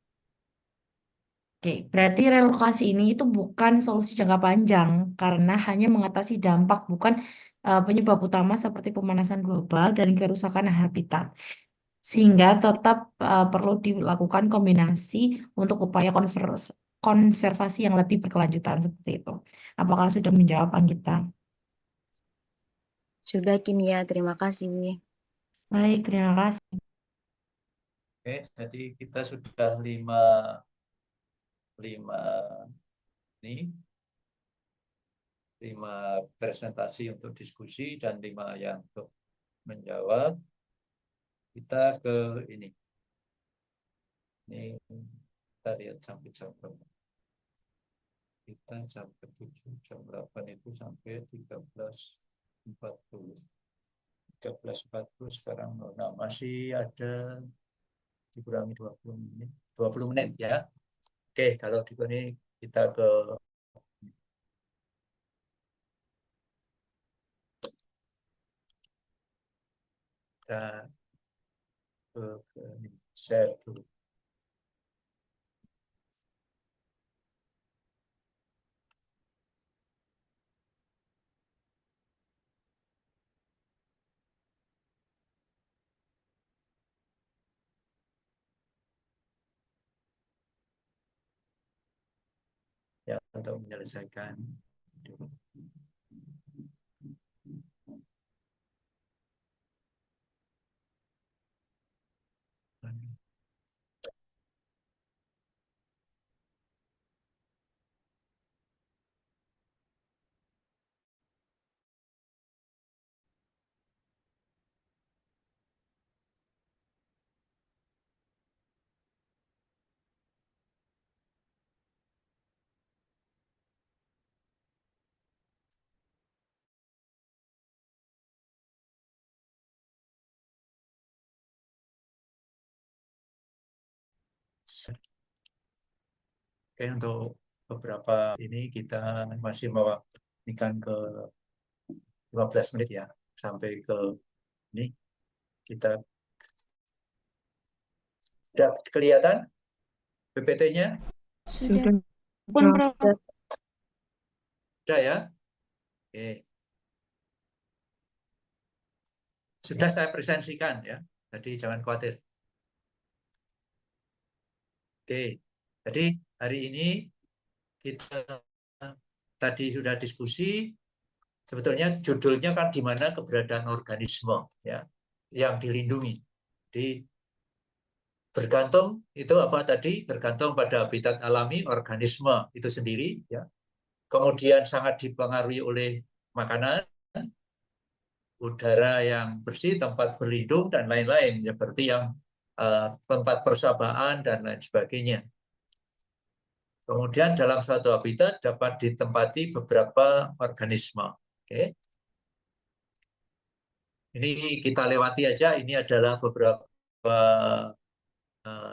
Oke, berarti relokasi ini itu bukan solusi jangka panjang karena hanya mengatasi dampak bukan penyebab utama seperti pemanasan global dan kerusakan habitat. Sehingga tetap perlu dilakukan kombinasi untuk upaya konservasi yang lebih berkelanjutan seperti itu. Apakah sudah menjawab Anggita? Sudah, Kimia. Terima kasih. Baik, terima kasih. Oke, jadi kita sudah 5 ini 5 presentasi untuk diskusi dan 5 yang untuk menjawab. Kita ke ini. Ini kita lihat sampai jam berapa. Kita jam ke-7, jam 8 itu sampai 13.40. 13.40 sekarang. Nah, masih ada dikurangi 20 menit. 20 menit ya. Oke, kalau di sini kita ke share dulu. Ya, untuk menyelesaikan. Oke, untuk beberapa ini kita masih mewakilkan ke 15 menit ya, sampai ke ini. Kita sudah kelihatan PPT-nya? Sudah. Pun, Prof. Sudah ya? Oke. Sudah saya presentasikan ya, jadi jangan khawatir. Oke, jadi hari ini kita tadi sudah diskusi. Sebetulnya judulnya kan di mana keberadaan organisme ya yang dilindungi. Jadi bergantung itu apa tadi? Bergantung pada habitat alami organisme itu sendiri ya. Kemudian sangat dipengaruhi oleh makanan, udara yang bersih, tempat berlindung dan lain-lain seperti yang tempat persamaan dan lain sebagainya. Kemudian dalam suatu habitat dapat ditempati beberapa organisme. Oke. Ini kita lewati aja. Ini adalah beberapa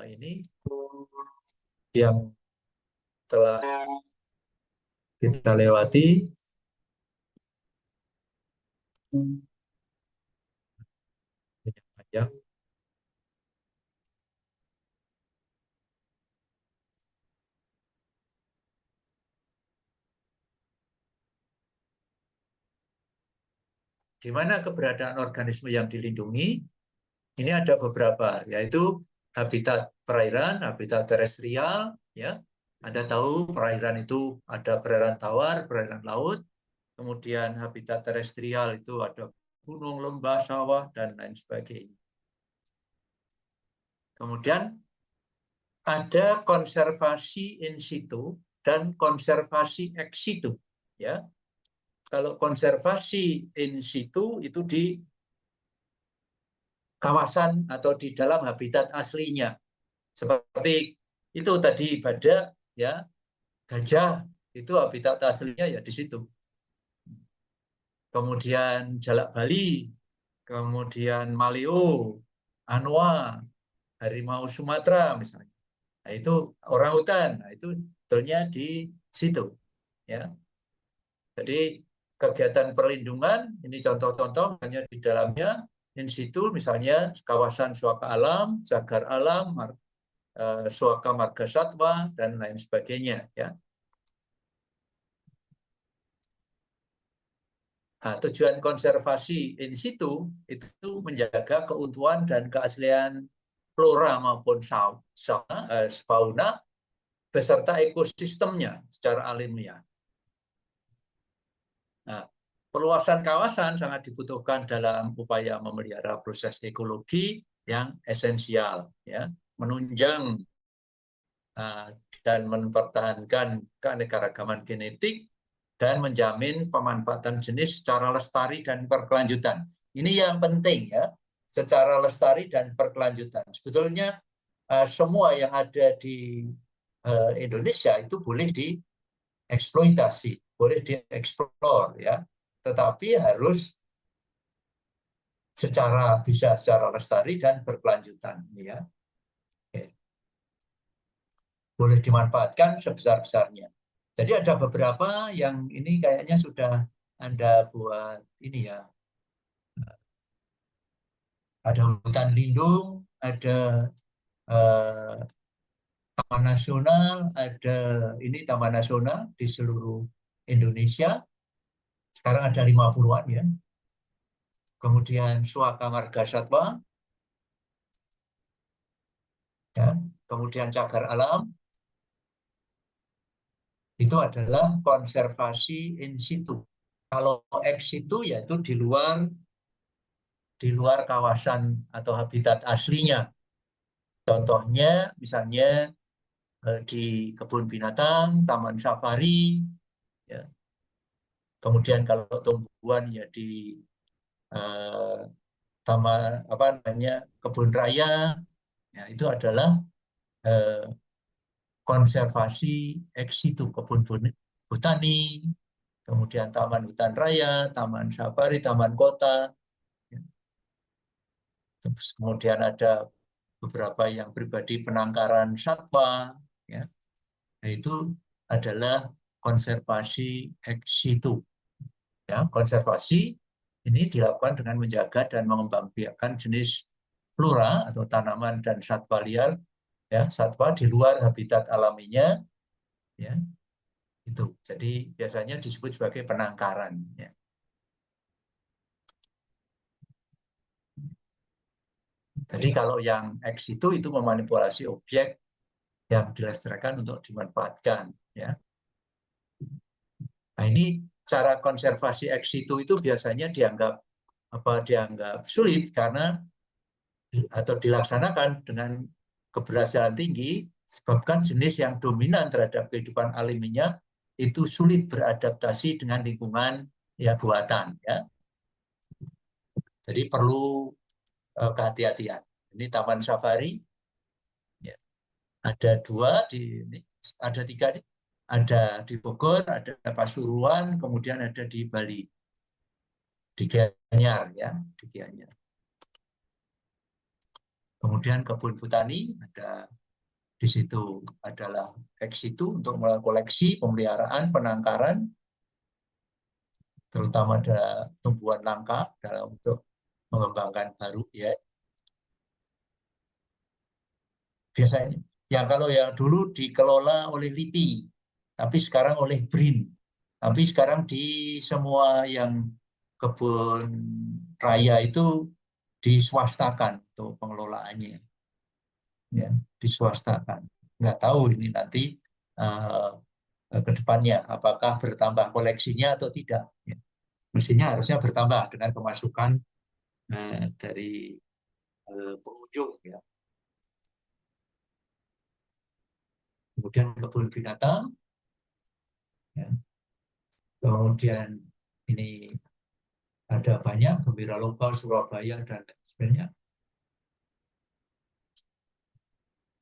ini yang telah kita lewati. Panjang. Di mana keberadaan organisme yang dilindungi? Ini ada beberapa, yaitu habitat perairan, habitat terestrial, ya. Anda tahu perairan itu ada perairan tawar, perairan laut, kemudian habitat terestrial itu ada gunung, lembah, sawah, dan lain sebagainya. Kemudian ada konservasi in situ dan konservasi ex situ, ya. Kalau konservasi in situ itu di kawasan atau di dalam habitat aslinya. Seperti itu tadi badak, ya, gajah itu habitat aslinya ya di situ. Kemudian jalak Bali, kemudian maleo, anoa, harimau Sumatera misalnya. Nah, itu orangutan, nah, itu betulnya di situ, ya. Jadi kegiatan perlindungan ini contoh-contoh misalnya di dalamnya in situ misalnya kawasan suaka alam, cagar alam, suaka marga satwa dan lain sebagainya ya. Nah, tujuan konservasi in situ itu menjaga keutuhan dan keaslian flora maupun fauna beserta ekosistemnya secara alamiah. Nah, perluasan kawasan sangat dibutuhkan dalam upaya memelihara proses ekologi yang esensial, ya, menunjang dan mempertahankan keanekaragaman genetik dan menjamin pemanfaatan jenis secara lestari dan berkelanjutan. Ini yang penting ya, secara lestari dan berkelanjutan. Sebetulnya semua yang ada di Indonesia itu boleh dieksploitasi, boleh dieksplor ya, tetapi harus bisa secara lestari dan berkelanjutan ya. Boleh dimanfaatkan sebesar-besarnya. Jadi ada beberapa yang ini kayaknya sudah Anda buat ini ya. Ada hutan lindung, ada taman nasional, ada ini taman nasional di seluruh Indonesia. Sekarang ada 50-an ya. Kemudian suaka marga satwa. Ya, kemudian cagar alam. Itu adalah konservasi in situ. Kalau ex situ yaitu di luar kawasan atau habitat aslinya. Contohnya misalnya di kebun binatang, taman safari, ya. Kemudian kalau tumbuhan ya di taman kebun raya, ya, itu adalah konservasi ex situ, kebun botani, kemudian taman hutan raya, taman safari, taman kota. Ya. Terus kemudian ada beberapa yang pribadi penangkaran satwa, ya. Nah, itu adalah konservasi ex situ. Ya, konservasi ini dilakukan dengan menjaga dan mengembangbiakan jenis flora atau tanaman dan satwa liar, ya, satwa di luar habitat alaminya, ya. Itu. Jadi biasanya disebut sebagai penangkaran, ya. Jadi kalau yang ex itu memanipulasi objek yang dilestarikan untuk dimanfaatkan. Ya. Nah, ini cara konservasi ex situ itu biasanya dianggap sulit karena atau dilaksanakan dengan keberhasilan tinggi sebabkan jenis yang dominan terhadap kehidupan alaminya itu sulit beradaptasi dengan lingkungan ya buatan ya. Jadi perlu kehati-hatian. Ini taman safari ya. Ada 2 ada 3 nih. Ada di Bogor, ada Pasuruan, kemudian ada di Bali. Di Gianyar ya, di Gianyar. Kemudian kebun botani ada di situ adalah ex situ untuk melakukan koleksi, pemeliharaan, penangkaran, terutama ada tumbuhan langka dalam untuk mengembangkan baru ya. Biasanya ya kalau yang dulu dikelola oleh LIPI, tapi sekarang oleh BRIN. Tapi sekarang di semua yang kebun raya itu diswastakan untuk pengelolaannya. Ya, diswastakan. Nggak tahu ini nanti ke depannya apakah bertambah koleksinya atau tidak. Ya. Mestinya harusnya bertambah dengan pemasukan dari pengunjung. Ya. Kemudian kebun binatang. Ya. Kemudian ini ada banyak gembira lokal Surabaya dan sebagainya.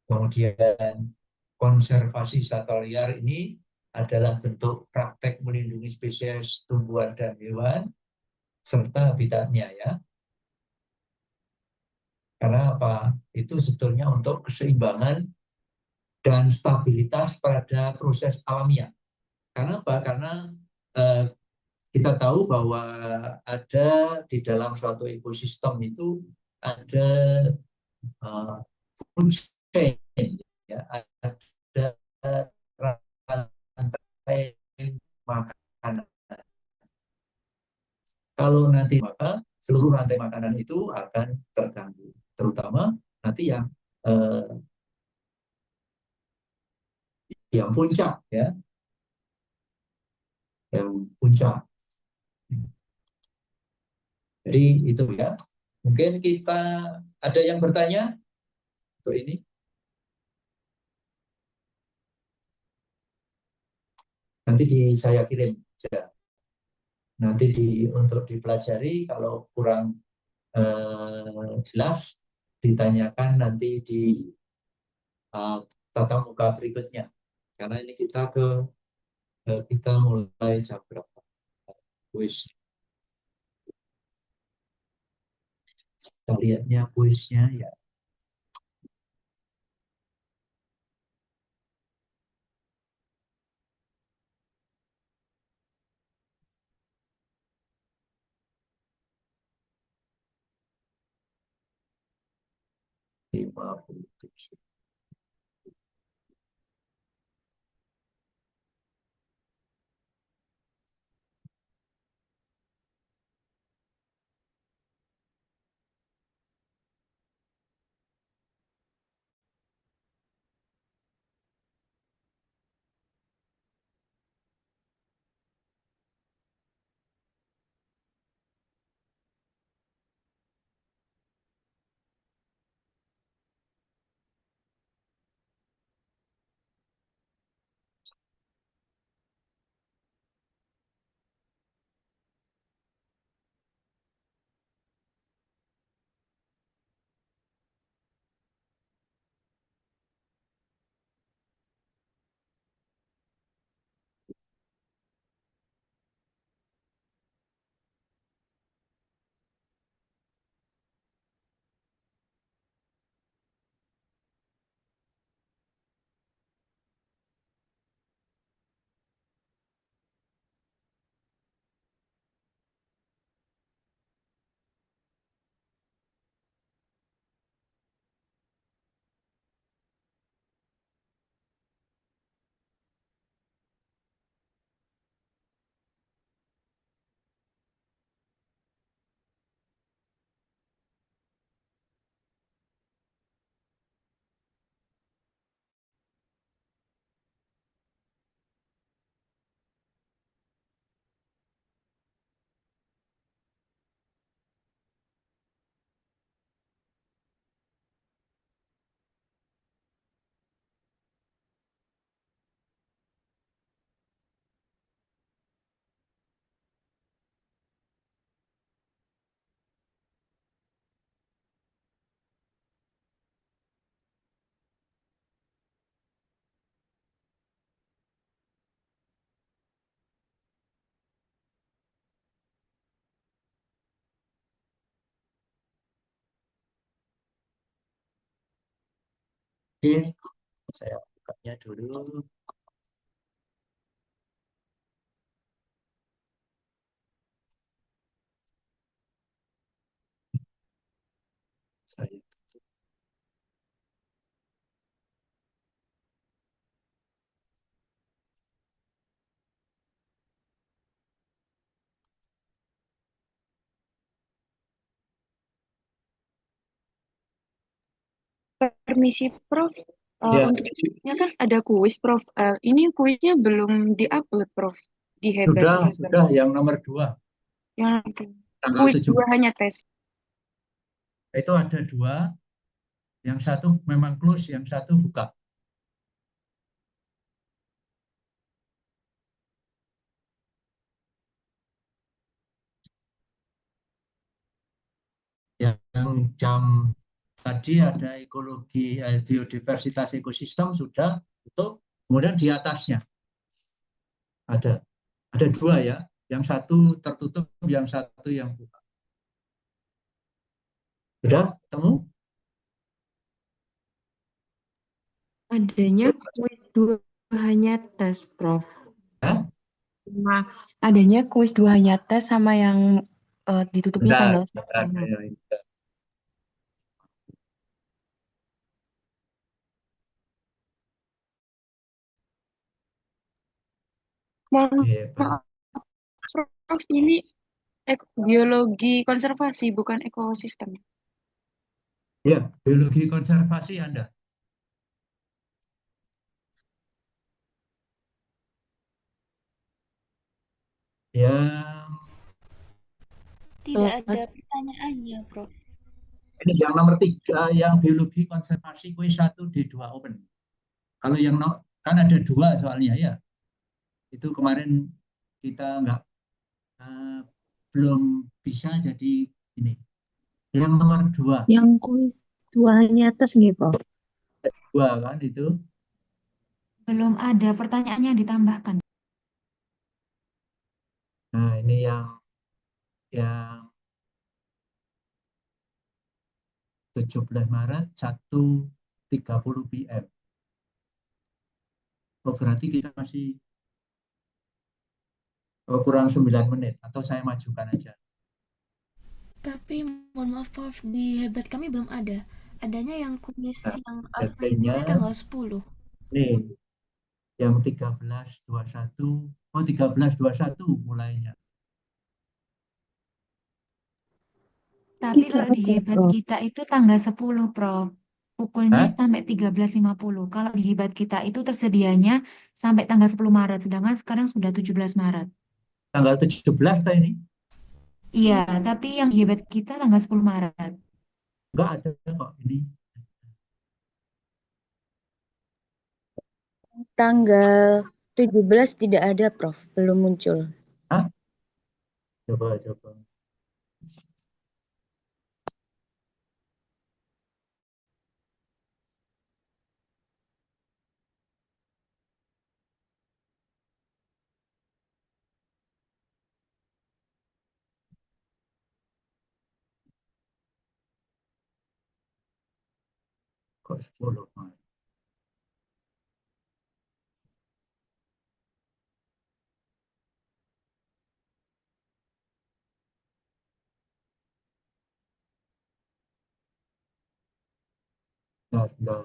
Kemudian konservasi satwa liar ini adalah bentuk praktek melindungi spesies tumbuhan dan hewan serta habitatnya ya. Karena apa? Itu sebetulnya untuk keseimbangan dan stabilitas pada proses alamiah. Karena apa? Karena kita tahu bahwa ada di dalam suatu ekosistem itu ada food chain, ya, ada rantai makanan. Kalau nanti maka seluruh rantai makanan itu akan terganggu, terutama nanti yang puncak ya, yang puncak. Jadi itu ya. Mungkin kita ada yang bertanya untuk ini. Nanti saya kirim saja. Nanti untuk dipelajari, kalau kurang jelas ditanyakan nanti di tatap muka berikutnya. Karena ini kita mulai jam berapa? Kuis. Kita lihatnya kuisnya ya. Lima puluh tujuh. Oke, saya bukanya dulu. Saya Permisi, Prof. ya, Untuk kuisnya kan ada kuis, Prof. Ini kuisnya belum diupload, Prof. Di Hebat. sudah yang nomor 2. Yang Tanggal kuis 7. 2 hanya tes. Itu ada 2. Yang satu memang close, yang satu buka. Yang jam tadi ada ekologi, biodiversitas ekosistem sudah tutup. Kemudian di atasnya ada 2 ya. Yang satu tertutup, yang satu yang buka. Sudah ketemu? Adanya kuis 2 hanya tes, Prof. Hah? Adanya kuis 2 hanya tes sama yang ditutupnya tanggal Ada. Prof, ini biologi konservasi bukan ekosistem. Ya, biologi konservasi Anda. Yang tidak ada pertanyaannya, Prof. Ini yang nomor 3, yang biologi konservasi kuis 1 D2 open. Kalau yang kan ada 2 soalnya ya. Itu kemarin kita belum bisa jadi ini. Yang nomor 2. Yang kuis 2 hanya tes nih, Prof. 2 kan itu. Belum ada pertanyaannya ditambahkan. Nah, ini yang 17 Maret 1.30 PM. Oh, berarti kita masih kurang 9 menit, atau saya majukan aja. Tapi mohon maaf, Prof, di Hebat kami belum ada. Adanya yang kuis yang Hebatnya tanggal 10. Nih, yang 13.21. Oh, 13.21 mulainya. Tapi kalau di Hebat kita itu tanggal 10, Prof. Pukulnya sampai 13.50. Kalau di Hebat kita itu tersedianya sampai tanggal 10 Maret, sedangkan sekarang sudah 17 Maret. Tanggal 17 ini? Iya, tapi yang di Hebat kita tanggal 10 Maret. Enggak ada kok ini. Tanggal 17 tidak ada, Prof. Belum muncul. Hah? Coba. Kok 10 Maret? Bentar.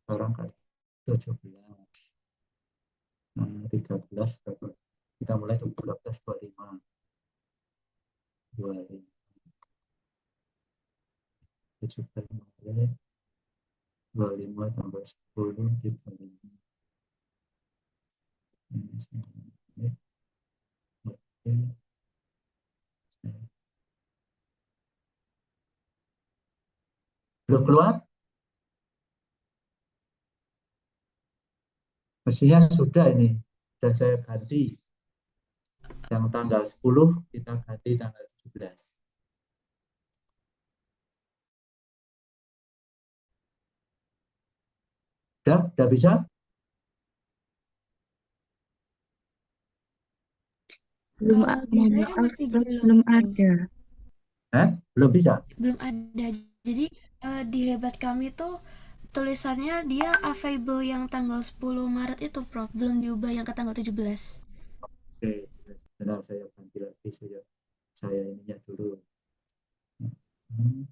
Sekarang kan 17. 13 berapa? Kita mulai 13, 25. 17 Maret. 25 tambah 10, 35. Belum keluar? Mestinya sudah ini. Sudah saya ganti. Yang tanggal 10 kita ganti tanggal 17. Udah bisa? Belum, Kalau di mohon saya maaf, masih Prof, belum, belum Prof. ada. Hah? Belum bisa? Belum ada. Jadi di hebat kami tuh tulisannya dia available yang tanggal 10 Maret itu, Prof. Belum diubah yang ke tanggal 17. Oke, benar, saya ganti lagi, saya ininya dulu. Hmm.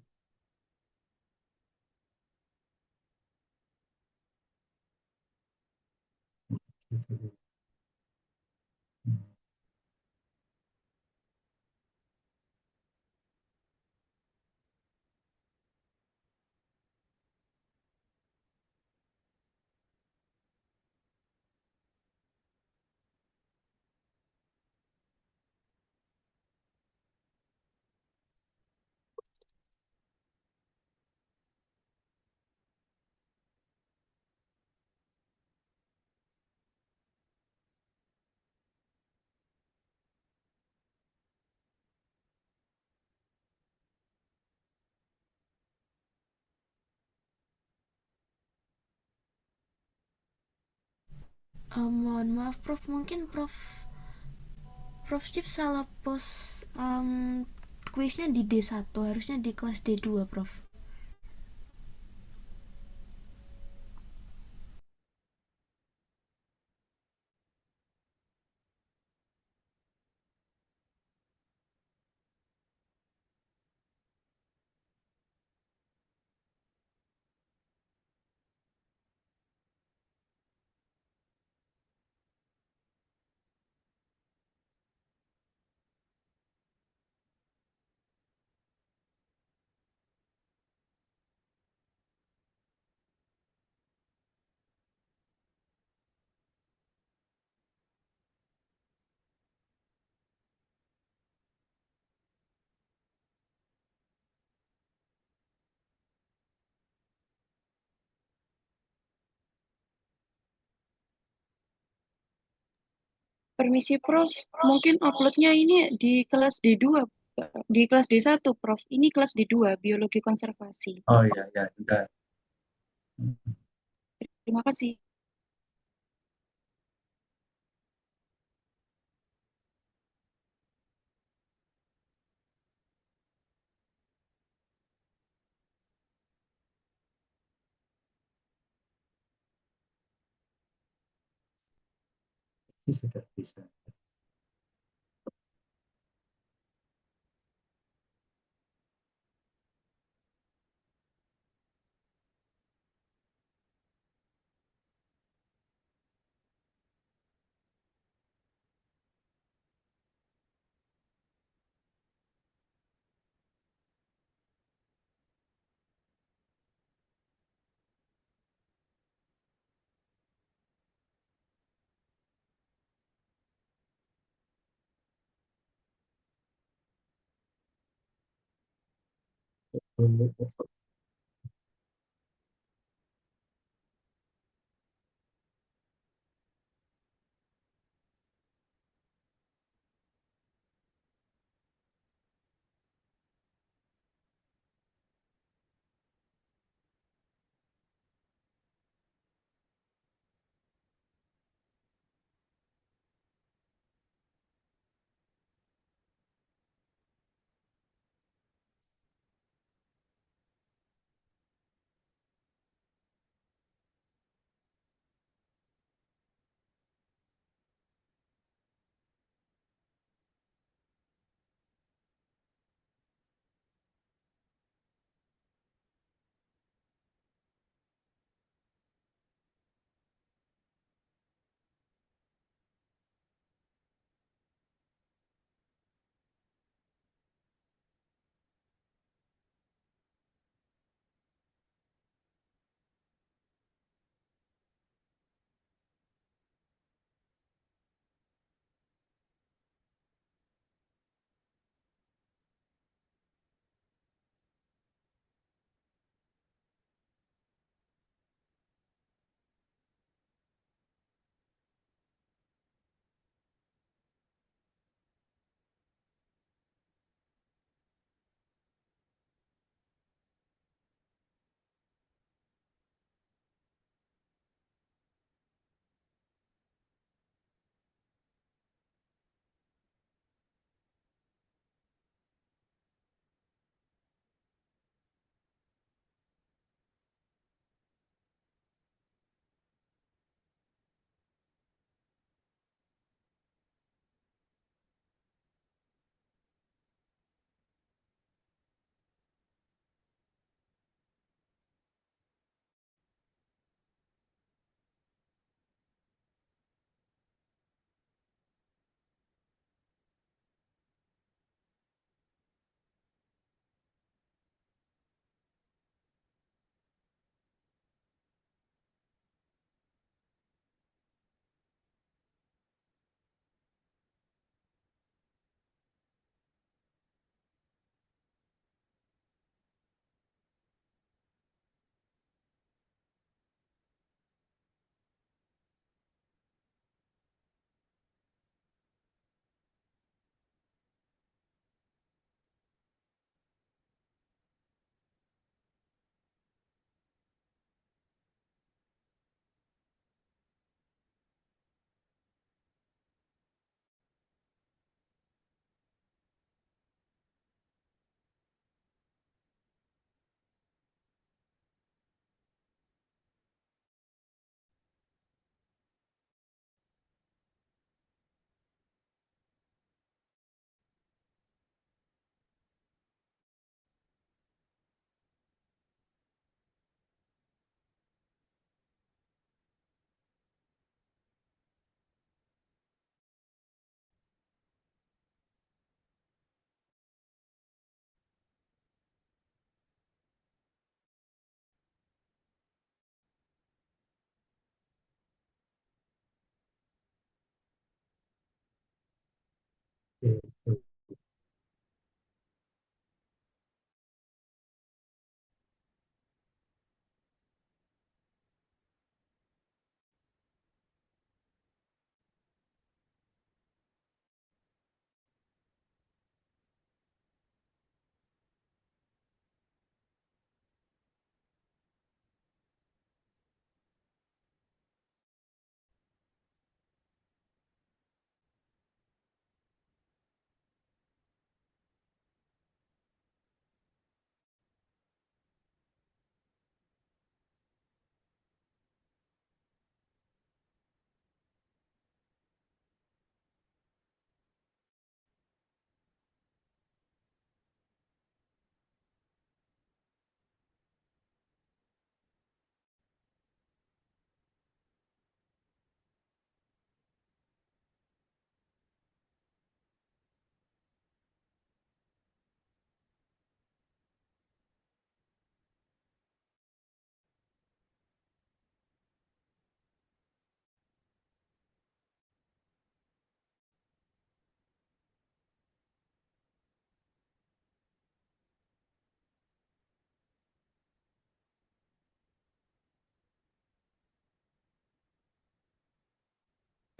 Mohon maaf, Prof. Mungkin Prof Chip salah post kuisnya di D1, harusnya di kelas D2, Prof. Permisi, Prof. Mungkin uploadnya ini di kelas D2, di kelas D1, Prof. Ini kelas D2, Biologi Konservasi. Oh iya, ya, sudah. Terima kasih. Ini sudah bisa.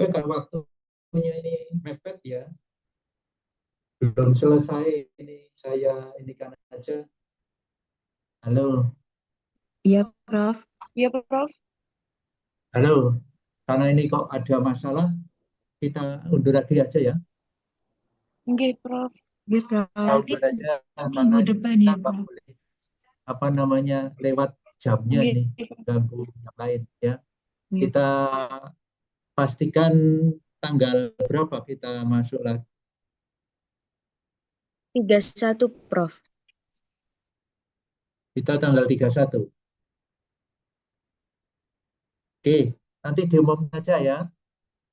Oke, kalau waktunya ini mepet ya, belum selesai ini saya ini kan aja. Halo, Iya, Prof. Iya, Prof. halo. Karena ini kok ada masalah, kita undur lagi aja ya. Oke, Prof. Iya, Prof. Kita undur aja karena Minggu ini depan kita ya, nggak Prof. boleh apa namanya lewat jamnya Oke, ini, Prof. ganggu yang lain ya. Iya. Kita pastikan tanggal berapa kita masuk lagi. 31, Prof. Kita tanggal 31. Oke, nanti diumumkan aja ya.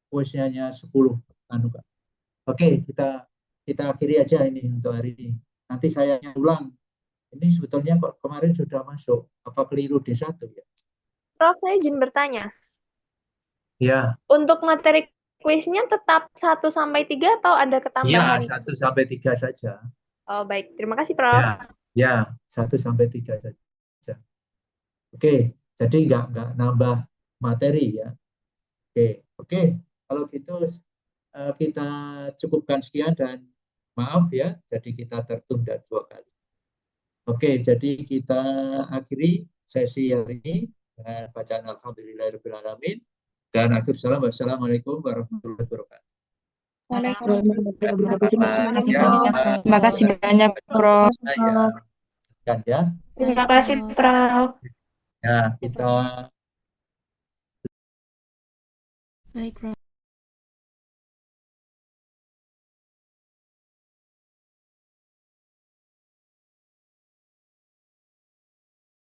Kuisnya 10 anu Kak. Oke, kita akhiri aja ini untuk hari ini. Nanti saya ulang. Ini sebetulnya kok kemarin sudah masuk. Apa keliru D1 ya? Prof, saya izin bertanya. Ya, Untuk materi kuisnya tetap 1-3 atau ada ya ketambahan? 1-3 saja. Oh, baik. Terima kasih, Prof. Ya 1-3 saja. Oke, jadi nggak nambah materi ya. Oke. Kalau gitu kita cukupkan sekian dan maaf ya, jadi kita tertunda 2 kali. Oke, jadi kita akhiri sesi hari ini dengan bacaan Alhamdulillahirrahmanirrahim dan akhir salam. Wassalamualaikum warahmatullahi wabarakatuh. Terima kasih banyak, Prof. Ya, Terima kasih, Prof. ya kita Baik, Prof.